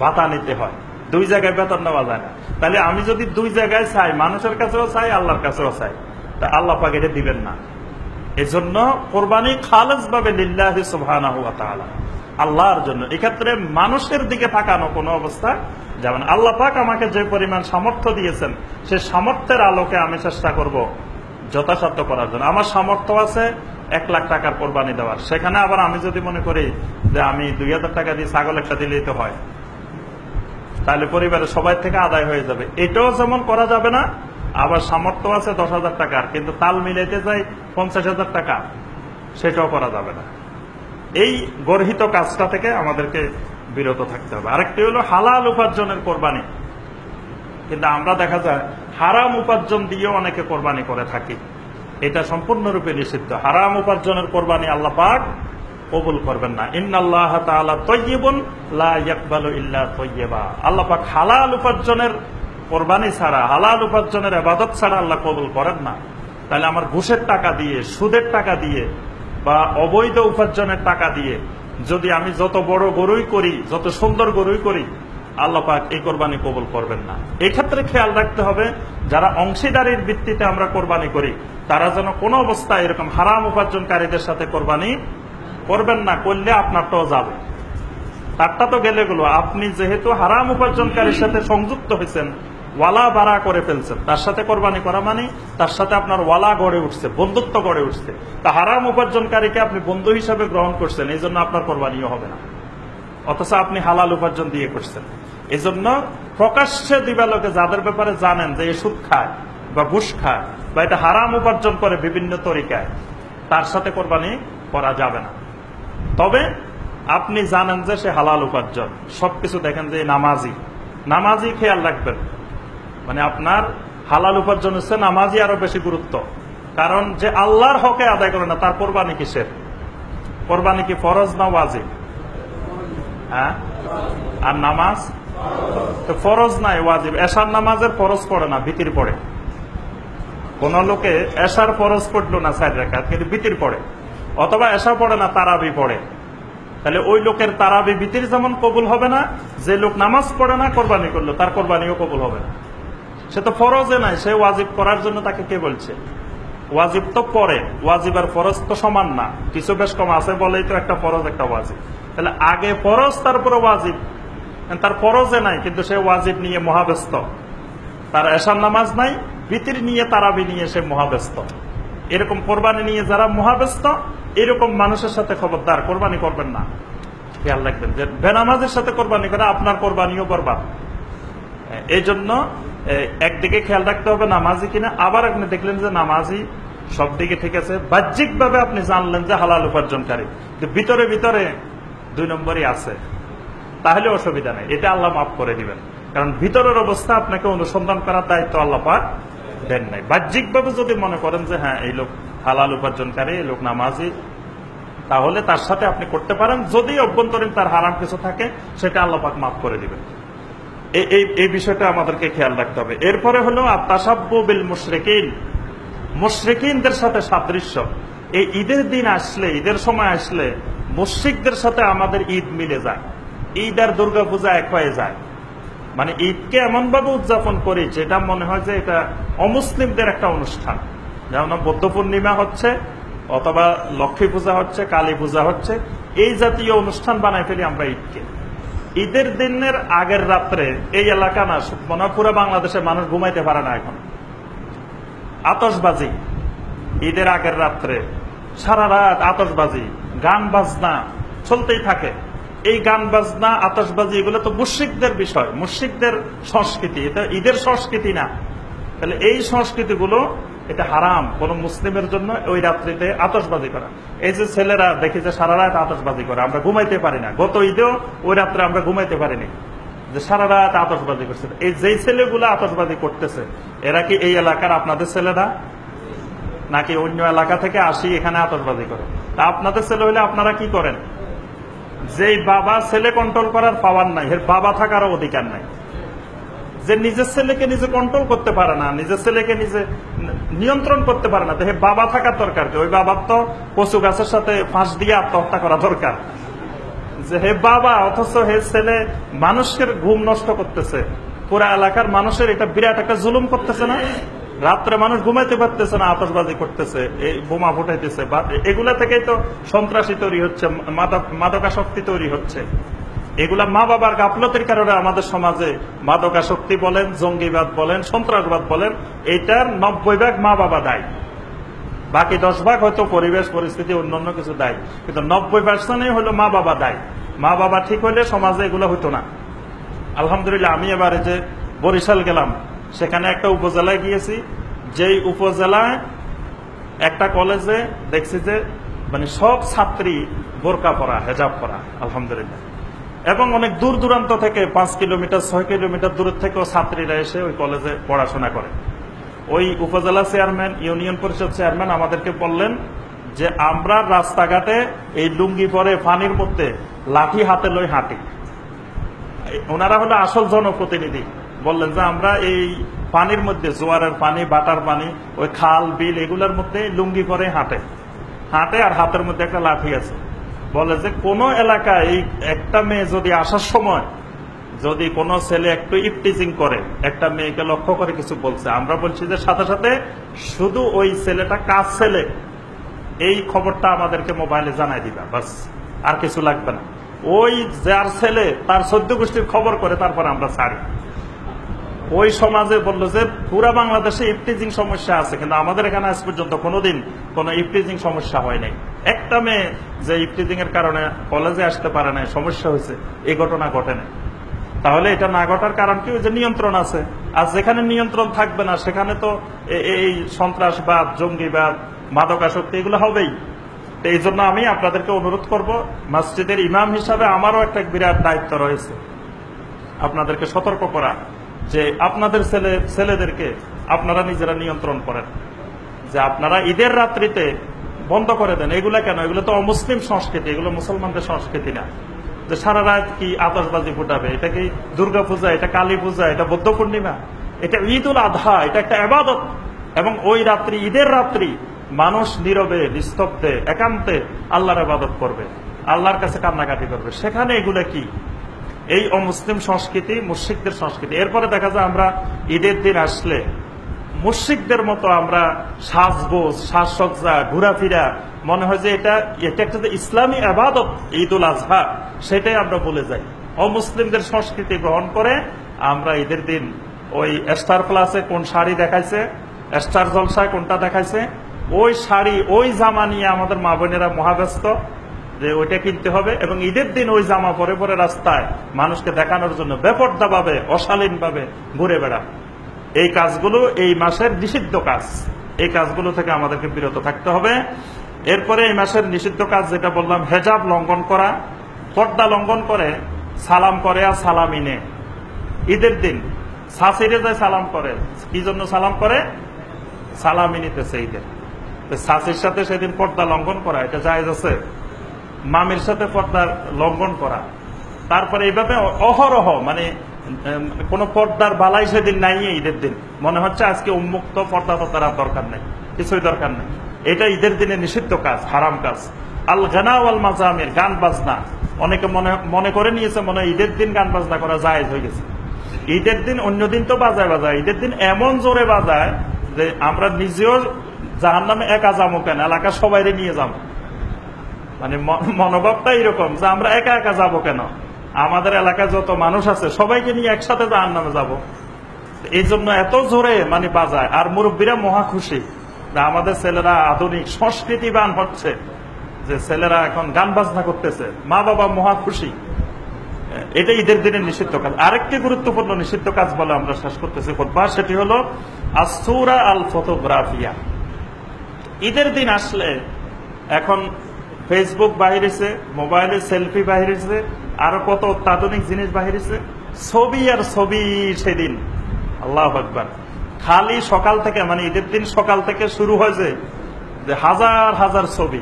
ভাতা নিতে হয়, 2 জায়গায় বেতন নেওয়া যায় না। তাহলে আমি যদি 2 জায়গায় চাই, মানুষের কাছেও চাই, আল্লাহর কাছেও চাই, তা আল্লাহ পাক এটা দিবেন না। এজন্য কোরবানি খালেস ভাবে লিল্লাহি সুবহানাহু ওয়া তাআলা, আল্লাহর জন্য। এক্ষেত্রে মানুষের দিকে তাকানো কোনো অবস্থা যেমন আল্লাহ পাক আমাকে যে পরিমাণ সামর্থ্য দিয়েছেন, সে সামর্থ্যের আলোকে আমি চেষ্টা করব যথাসাধ্য করার জন্য। আমার সামর্থ্য আছে 1 লাখ টাকার কোরবানি দেওয়ার, সেখানে আবার আমি যদি মনে করি যে আমি 2,000 টাকা দিয়ে ছাগল একটা দিলেই তো হয়, তাহলে পরিবারের সবাই থেকে আদায় হয়ে যাবে, এটাও যেমন করা যাবে না। আবার সামর্থ্য আছে 10,000 টাকার, কিন্তু তাল মিলাইতে যাই 50,000 টাকা, সেটাও করা যাবে না। এই গর্হিত কাজটা থেকে আমাদেরকে বিরত থাকতে হবে। আরেকটি হলো হালাল উপার্জনের কোরবানি। কিন্তু আমরা দেখা যায় হারাম উপার্জন দিয়েও অনেকে কোরবানি করে থাকি। এটা সম্পূর্ণরূপে নিষিদ্ধ। হারাম উপার্জনের কোরবানি আল্লাহ পাক কবুল করবেন না। ইন্নাল্লাহ তাআলা তাইয়্যিবুন লা ইয়াকবালু ইল্লা তাইয়্যিবা। আল্লাহ পাক হালাল উপার্জনের কোরবানি ছাড়া, হালাল উপার্জনের ইবাদত ছাড়া আল্লাহ কবুল করেন না। তাহলে আমার ঘুষের টাকা দিয়ে, সুদের টাকা দিয়ে বা অবৈধ উপার্জনের টাকা দিয়ে যদি আমি যত বড় গরুই করি, যত সুন্দর গরুই করি, আল্লাহ পাক এই কোরবানি কবুল করবেন না। এই ক্ষেত্রে খেয়াল রাখতে হবে, যারা অংশীদারির ভিত্তিতে আমরা কোরবানি করি তারা যেন কোনো অবস্থায় এরকম হারাম উপার্জনকারীদের সাথে কোরবানি করবেন না। করলে আপনারটাও যাবে, তারটা তো গেলে গেল। আপনি যেহেতু হারাম উপার্জনকারীর সাথে সংযুক্ত হয়েছেন, ওয়ালা বাড়া করে ফেলছেন, তার সাথে কোরবানি করা মানে তার সাথে আপনার ওয়ালা গড়ে উঠছে, বন্ধুত্ব গড়ে উঠছে। তা হারাম উপার্জনকারীকে আপনি বন্ধু হিসাবে গ্রহণ করছেন, এই জন্য আপনার কোরবানিও হবে না, অথচ আপনি হালাল উপার্জন দিয়ে করছেন। এই জন্য প্রকাশ্যে দিবালোকে যাদের ব্যাপারে জানেন যে এ সুদ খায় বা ঘুষ খায় বা এটা হারাম উপার্জন করে বিভিন্ন তরিকায়, তার সাথে কোরবানি করা যাবে না। তবে আপনি জানেন যে সে হালাল উপার্জন, সবকিছু দেখেন যে নামাজি খেয়াল রাখবেন, মানে আপনার হালাল উপার্জন হচ্ছে নামাজি আরো বেশি গুরুত্ব। কারণ যে আল্লাহর হকে আদায় করে না তার কোরবানি কিসের? কোরবানি কি ফরজ না ওয়াজিব? হ্যাঁ, আর নামাজ তো ফরজ নাই, ওয়াজিব। এশার নামাজের ফরজ পড়ে না, ভিতির পড়ে। কোন লোকে এশার ফরজ পড়লো না 4 রাকাত, কিন্তু ভিতির পড়ে, অথবা এশা পড়ে না, তারাবি পড়ে। তাহলে ওই লোকের তারাবি ভিতির যেমন কবুল হবে না, যে লোক নামাজ পড়ে না কোরবানি করলো তার কোরবানিও কবুল হবে না। সে তো ফরজে নাই, সে ওয়াজিব করার জন্য তাকে কে বলছে? ওয়াজিব তো পরে, ওয়াজিব আর ফরজ তো সমান না, কিছু বেশ কম আছে বলেই তো একটা ফরজ একটা ওয়াজিব। তাহলে আগে ফরজ তারপরে ওয়াজিব, তার ফরজে নাই কিন্তু সে ওয়াজিব নিয়ে মহাব্যস্ত, তার এশার নামাজ নাই, ভিতির নিয়ে তারাবি নিয়ে সে মহাব্যস্ত। এরকম কোরবানি নিয়ে যারা মহাব্যস্ত, এরকম মানুষের সাথে খবরদার কোরবানি করবেন না। খেয়াল রাখবেন যে বেনামাজের সাথে কোরবানি করে আপনার কোরবানিও বরবাদ। এই জন্য একদিকে খেয়াল রাখতে হবে নামাজি কিনা, আবার আপনি দেখলেন যে নামাজি সব দিকে ঠিক আছে, বাহ্যিক ভাবে আপনি জানলেন যে হালাল উপার্জনকারী, ভিতরে ভিতরে 2 নম্বরই আছে, তাহলে অসুবিধা নেই, এটা আল্লাহ মাফ করে দিবেন। কারণ ভিতরের অবস্থা আপনাকে অনুসন্ধান করার দায়িত্ব আল্লাহ পাক দেন নাই। বাহ্যিক ভাবে যদি মনে করেন যে হ্যাঁ এই লোক হালাল উপার্জনকারী, এই লোক নামাজি, তাহলে তার সাথে আপনি করতে পারেন। যদি অভ্যন্তরীণ তার হারাম কিছু থাকে সেটা আল্লাহ পাক মাফ করে দিবেন। এই বিষয়টা আমাদেরকে খেয়াল রাখতে হবে। এরপরে হলো আত-তাশাব্বু বিল মুশরিকিন, মুশরিকিনদের সাথে সাদৃশ্য। এই ঈদের দিন আসলে, ঈদের সময় আসলে মুশরিকদের সাথে আমাদের ঈদ মিলে যায়, ঈদ আর দুর্গাপূজা এক হয়ে যায়। মানে ঈদকে এমন ভাবে উদযাপন করি যেটা মনে হয় যে এটা অমুসলিমদের একটা অনুষ্ঠান। যেমন বৌদ্ধ পূর্ণিমা হচ্ছে, অথবা লক্ষ্মী পূজা হচ্ছে, কালী পূজা হচ্ছে, এই জাতীয় অনুষ্ঠান বানাই ফেলি আমরা ঈদকে। ঈদের দিনের আগের রাত্রে এই এলাকা না, মনে হয় পুরো বাংলাদেশের মানুষ ঘুমাইতে পারে না এখন। আতশবাজি ঈদের আগের রাত্রে সারা রাত আতশবাজি, গান বাজনা চলতেই থাকে। এই গান বাজনা, আতশবাজি এগুলো তো মুশরিকদের বিষয়, মুশরিকদের সংস্কৃতি, এটা ঈদের সংস্কৃতি না। তাহলে এই সংস্কৃতিগুলো এটা হারাম কোন মুসলিমের জন্য ওই রাত্রিতে আতশবাজি করা। এই যে ছেলেরা দেখি যে সারা রাত আতশবাজি করে, আমরা ঘুমাইতে পারি না। গত ঈদেও ওই রাত্রে আমরা ঘুমাইতে পারিনি, যে সারা রাত আতশবাজি করছে। এই যেই ছেলেগুলো আতশবাজি করতেছে এরা কি এই এলাকার আপনাদের ছেলেরা, নাকি অন্য এলাকা থেকে আসি এখানে আতশবাজি করে? তা আপনাদের ছেলে হলে আপনারা কি করেন? যেই বাবা ছেলে কন্ট্রোল করার পাওয়ার নাই, এর বাবা থাকারও অধিকার নাই। যে নিজের ছেলেকে নিজে কন্ট্রোল করতে পারে না, নিজের ছেলেকে নিজে নিয়ন্ত্রণ করতে পারে না, তো হে বাবা থাকার দরকার কি? ওই বাবার তো কচু গাছের সাথে ফাঁস দিয়ে আত্মহত্যা করা দরকার। যে হে বাবা, অথচ হে ছেলে মানুষের ঘুম নষ্ট করতেছে, পুরা এলাকার মানুষের এটা বিরাট একটা জুলুম করতেছে না? রাত্রে মানুষ ঘুমাইতে পারতেছে না, আতশবাজি করতেছে, এই বোমা ফুটাইতেছে। এগুলা থেকেই তো সন্ত্রাসী তৈরি হচ্ছে, মাদকাসক্তি তৈরি হচ্ছে। এগুলা মা বাবার গাফলতির কারণে আমাদের সমাজে মাদকাসক্তি বলেন, জঙ্গিবাদ বলেন, সন্ত্রাসবাদ বলেন, এটার 90 ভাগ মা বাবা দায়ী। বাকি 10 ভাগ হয়তো পরিবেশ পরিস্থিতি অন্যান্য কিছু দায়ী, কিন্তু 90% হলো মা বাবা দায়ী। মা বাবা ঠিক হইলে সমাজে এগুলো হইতো না। আলহামদুলিল্লাহ, আমি এবারে যে বরিশাল গেলাম, সেখানে একটা উপজেলায় গিয়েছি, যেই উপজেলায় একটা কলেজে দেখছি যে মানে সব ছাত্রী বোরকা পরা, হেজাব পরা, আলহামদুলিল্লাহ। এবং অনেক দূর দূরান্ত থেকে 5 কিলোমিটার 6 কিলোমিটার দূরের থেকেও ছাত্রীরা এসে ওই কলেজে পড়াশোনা করে। ওই উপজেলা চেয়ারম্যান, ইউনিয়ন পরিষদ চেয়ারম্যান আমাদেরকে বললেন যে আমরা রাস্তাঘাটে এই লুঙ্গি পরে পানির মধ্যে লাঠি হাতে লই হাঁটি। ওনারা হলো আসল জনপ্রতিনিধি। বললেন যে আমরা এই পানির মধ্যে, জোয়ারের পানি, বাটার পানি, ওই খাল বিল এগুলোর মধ্যে লুঙ্গি পরে হাঁটে আর হাতের মধ্যে একটা লাঠি আছে। বলে যে কোন এলাকায় এই একটা মেয়ে যদি আসার সময় যদি কোনো ছেলে একটু ইফটিজিং করে, একটা মেয়েকে লক্ষ্য করে কিছু বলছে, আমরা বলছি যে সাথে সাথে শুধু ওই ছেলেটা কার ছেলে এই খবরটা আমাদেরকে মোবাইলে জানাই দিবা, বাস, আর কিছু লাগবে না। ওই যার ছেলে তার 14 গোষ্ঠীর খবর করে তারপর আমরা ছাড়ি। ওই সমাজে বললো যে পুরা বাংলাদেশে ইফটিজিং সমস্যা আছে, কিন্তু আমাদের এখানে আজ পর্যন্ত কোনোদিন কোনো ইফটিজিং সমস্যা হয় নাই। একটা মেয়ে যে ইফটিজিং এর কারণে কলেজে আসতে পারে নাই, সমস্যা হয়েছে, এই ঘটনা ঘটে না। তাহলে এটা না ঘটার কারণ কি? যে নিয়ন্ত্রণ আছে। আর যেখানে নিয়ন্ত্রণ থাকবে না সেখানে তো এই সন্ত্রাসবাদ, জঙ্গিবাদ, মাদকাসক্তি এগুলো হবেই। তো এই জন্য আমি আপনাদেরকে অনুরোধ করব, মসজিদের ইমাম হিসাবে আমারও একটা বিরাট দায়িত্ব রয়েছে আপনাদেরকে সতর্ক করা, যে আপনাদের ছেলেদেরকে আপনারা নিজেরা নিয়ন্ত্রণ করেন, যে আপনারা ঈদের রাত্রিতে বন্ধ করে দেন। এগুলা কেন? এগুলো তো অমুসলিম সংস্কৃতি, এগুলো মুসলমানদের সংস্কৃতি না। যে সারা রাত কি আতশবাজি ফুটাবে, এটা কি দুর্গা পূজা, এটা কালী পূজা, এটা বৌদ্ধ পূর্ণিমা, এটা ঈদ উল আধা, এটা একটা ইবাদত। এবং ওই রাত্রি, ঈদের রাত্রি মানুষ নীরবে, নিস্তব্ধে, একান্তে আল্লাহর ইবাদত করবে, আল্লাহর কাছে কান্নাকাটি করবে। সেখানে এগুলা কি? এই অমুসলিম সংস্কৃতি, মুশরিকদের সংস্কৃতি। এরপরে দেখা যায় আমরা ঈদের দিন আসলে মুশরিকদের মতো আমরা সাজগোজ, সাজসজ্জা, ঘোরাফেরা, মনে হয় যে এটা একটা ইসলামী ইবাদত, ঈদ উল আজহা, সেটাই আমরা বলে যাই। অমুসলিমদের সংস্কৃতি গ্রহণ করে আমরা ঈদের দিন ওই স্টার প্লাসে কোন শাড়ি দেখাইছে, স্টার জলসায় কোনটা দেখাইছে, ওই শাড়ি, ওই জামা নিয়ে আমাদের মা বোনেরা মহাব্যস্ত যে ওইটা কিনতে হবে। এবং ঈদের দিন ওই জামা পরে পরে রাস্তায় মানুষকে দেখানোর জন্য বেপর্দাভাবে, অশালীনভাবে ঘুরে বেড়া। এই কাজগুলো এই মাসের নিষিদ্ধ কাজ। এই কাজগুলো থেকে আমাদেরকে বিরত থাকতে হবে। এরপরে এই মাসের নিষিদ্ধ কাজ যেটা বললাম, হেজাব লঙ্ঘন করা, পর্দা লঙ্ঘন করে সালাম করে আর সালামি নে। ঈদের দিন শাশিরে যায় সালাম করে, কি জন্য সালাম করে? সালামি নিতেছে ঈদের। শাশির সাথে সেদিন পর্দা লঙ্ঘন করা, এটা জায়েজ আছে? মামির সাথে পর্দা লঙ্ঘন করা, তারপরে এইভাবে অহরহ, মানে কোন পর্দার বালাই সেদিন নাই। ঈদের দিন মনে হচ্ছে আজকে উন্মুক্ত, পর্দা তর্দার আর দরকার নেই, কিছুই দরকার নেই। এটা ঈদের দিনে নিষিদ্ধ কাজ, হারাম কাজ। আল গানা ওয়াল মাজামির, গান বাজনা, অনেকে মনে করে নিয়েছে মনে হয় ঈদের দিন গান বাজনা করা জায়েজ হয়ে গেছে। ঈদের দিন অন্য দিন তো বাজায়, ঈদের দিন এমন জোরে বাজায় যে আমরা নিজেও জাহান্নামে একা যাবো কেন, এলাকা সবাই নিয়ে যাবো। মানে মনোভাবটা এরকম যে আমরা একা একা যাবো কেন, আমাদের এলাকায় যত মানুষ আছে সবাইকে নিয়ে একসাথে জাহান্নামে যাবো। এই জন্য এত জোরে মানে বাজায়। আর মুরব্বীরা মহা খুশি যে আমাদের ছেলেরা আধুনিক সংস্কৃতিবান হচ্ছে, যে ছেলেরা এখন গান বাজনা করতেছে, মা বাবা মহা খুশি। এটা ঈদের দিনের নিষিদ্ধ কাজ। আরেকটি গুরুত্বপূর্ণ নিষিদ্ধ কাজ বলে আমরা শেষ করতেছি খুতবা, সেটি হলো আসুরা আল ফটোগ্রাফিয়া। ঈদের দিন আসলে এখন ফেসবুক বাহিরেছে, মোবাইলে সেলফি বাহিরেছে, আরো কত অত্যাধুনিক জিনিস বাহিরেছে, ছবি আর ছবি। সেদিন আল্লাহু আকবার, খালি সকাল থেকে, মানে ঈদের দিন সকাল থেকে শুরু হয়েছে যে হাজার হাজার ছবি।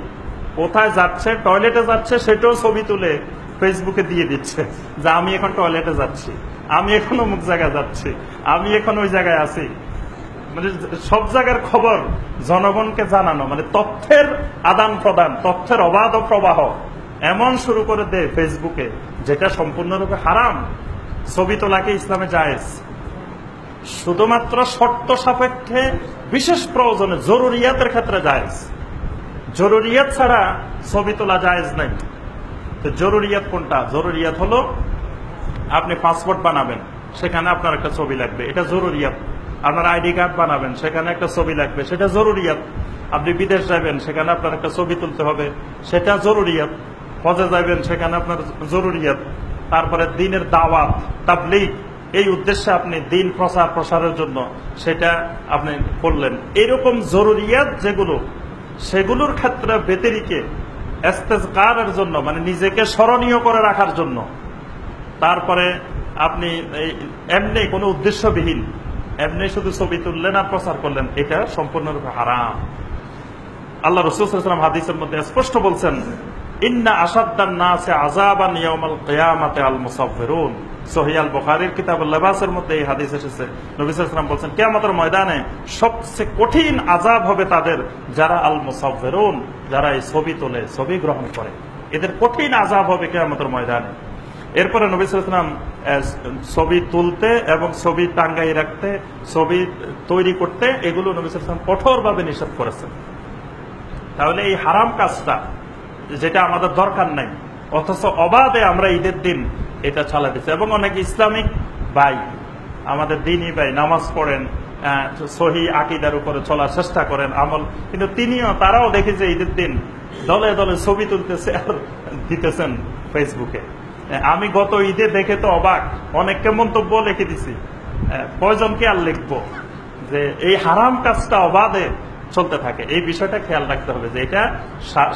কোথায় যাচ্ছে, টয়লেটে যাচ্ছে, সেটাও ছবি তুলে ফেসবুকে দিয়ে দিচ্ছে যে আমি এখন টয়লেটে যাচ্ছি, আমি এখন অমুক জায়গায় যাচ্ছি, আমি এখন ওই জায়গায় আছি। মানে সব জায়গার খবর জনগণকে জানানো, মানে তথ্যের আদান প্রদান, তথ্যের অবাধ প্রবাহ এমন শুরু করে দেয় ফেসবুকে, যেটা সম্পূর্ণরূপে হারাম। ছবি তোলাকে ইসলামে জায়েজ, শুধুমাত্র শর্ত সাপেক্ষে, বিশেষ প্রয়োজনে, জরুরিয়াতের ক্ষেত্রে জায়েজ। জরুরিয়াত ছাড়া ছবি তোলা জায়েজ নাই। তো জরুরিয়াত কোনটা? জরুরিয়াত হলো আপনি পাসপোর্ট বানাবেন, সেখানে আপনার একটা ছবি লাগবে, এটা জরুরিয়াত। আপনার আইডি কার্ড বানাবেন, সেখানে একটা ছবি লাগবে, সেটা জরুরিয়াত। আপনি বিদেশ যাবেন, সেখানে আপনার একটা ছবি তুলতে হবে, সেটা জরুরিয়াত। হজে যাবেন, সেখানে আপনার জরুরিয়াত। তারপরে দিনের দাওয়াত, তাবলীগ, এই উদ্দেশ্যে আপনি দিন প্রসারের জন্য সেটা আপনি করলেন। এরকম জরুরিয়াত যেগুলো, সেগুলোর ক্ষেত্রে ব্যতিরিকে ইস্তেজকারের জন্য, মানে নিজেকে স্মরণীয় করে রাখার জন্য, তারপরে আপনি এমনি কোনো উদ্দেশ্যবিহীন এমনি শুধু ছবি তুললেন আর প্রচার করলেন, এটা সম্পূর্ণরূপে হারাম। আল্লাহ রাসূল সাল্লাল্লাহু আলাইহি ওয়াসাল্লাম হাদিসের মধ্যে স্পষ্ট বলছেন, ইন্না আশাদ্দান নাসি আযাবান ইয়াউমাল কিয়ামাতি আল মুসাফফিরুন। সহিহ আল বুখারীর কিতাবুল লিবাসের মধ্যে এই হাদিস এসেছে। নবী সাল্লাল্লাহু আলাইহি ওয়াসাল্লাম বলেন, কিয়ামতের ময়দানে সবচেয়ে কঠিন আযাব হবে তাদের যারা আল মুসাফফিরুন, যারা এই ছবি তোলে, ছবি গ্রহণ করে, এদের কঠিন আযাব হবে কিয়ামতের ময়দানে। এরপরে নবী সাল্লাল্লাহু আলাইহি ওয়াসাল্লাম ছবি তুলতে এবং ছবি টাঙ্গাই রাখতে, ছবি তৈরি করতে, এগুলো নবী সাল্লাল্লাহু আলাইহি ওয়াসাল্লাম কঠোরভাবে নিষেধ করেছেন। তাহলে এই হারাম কাজটা যেটা আমাদের দরকার নাই, অথচ অবাধে আমরা ঈদের দিন এটা চালা দিচ্ছি। এবং অনেক ইসলামিক ভাই, আমাদের দিনই ভাই, নামাজ পড়েন, সহি আকীদার উপরে চলার চেষ্টা করেন, আমল, কিন্তু তারাও দেখি যে ঈদের দিন দলে দলে ছবি তুলতেছে আর দিতেছেন ফেসবুকে। আমি গত ঈদে দেখে তো অবাক, অনেককে মন্তব্য লিখে দিছি, কয়জনকে আর লিখবো, যে এই হারাম কাজটা অবাধে চলতে থাকে। এই বিষয়টা খেয়াল রাখতে হবে যে এটা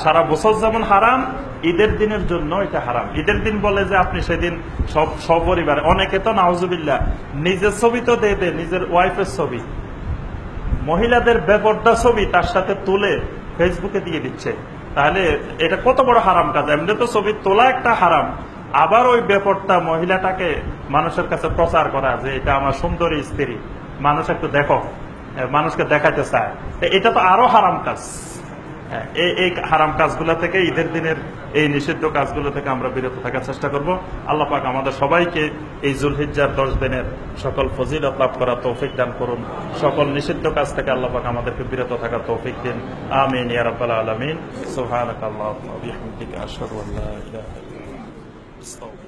সারা বছর যেমন হারাম, ঈদের দিনের জন্য এটা হারাম। ঈদের দিন বলে যে আপনি সেদিন সপরিবারে, অনেকে তো নাউজুবিল্লাহ নিজের ছবি তো দেয়, নিজের ওয়াইফের ছবি, মহিলাদের বেপরদা ছবি তার সাথে তুলে ফেসবুকে দিয়ে দিচ্ছে। তাহলে এটা কত বড় হারাম কাজ। এমনি তো ছবি তোলা একটা হারাম, আবার ওই বেপরদা মহিলাটাকে মানুষের কাছে প্রচার করা যে এটা আমার সুন্দরী স্ত্রী, মানুষ একটু দেখো, মানুষকে দেখাতে চায়, এটা তো আরো হারাম কাজ। এই হারাম কাজগুলো থেকে, ঈদের দিনের এই নিষিদ্ধ কাজগুলো থেকে আমরা বিরত থাকার চেষ্টা করব। আল্লাহ পাক আমাদের সবাইকে এই যুলহিজ্জার 10 দিনের সকল ফজিলত লাভ করার তৌফিক দান করুন। সকল নিষিদ্ধ কাজ থেকে আল্লাহ পাক আমাদেরকে বিরত থাকার তৌফিক দিন। আমিন ইয়া রাব্বাল আলামিন। সুবহানাকাল্লাহুম্মা ওয়া বিহামদিকা আশহাদু আল্লা ইলাহা ইল্লা আনতা আস্তাগফিরুকা।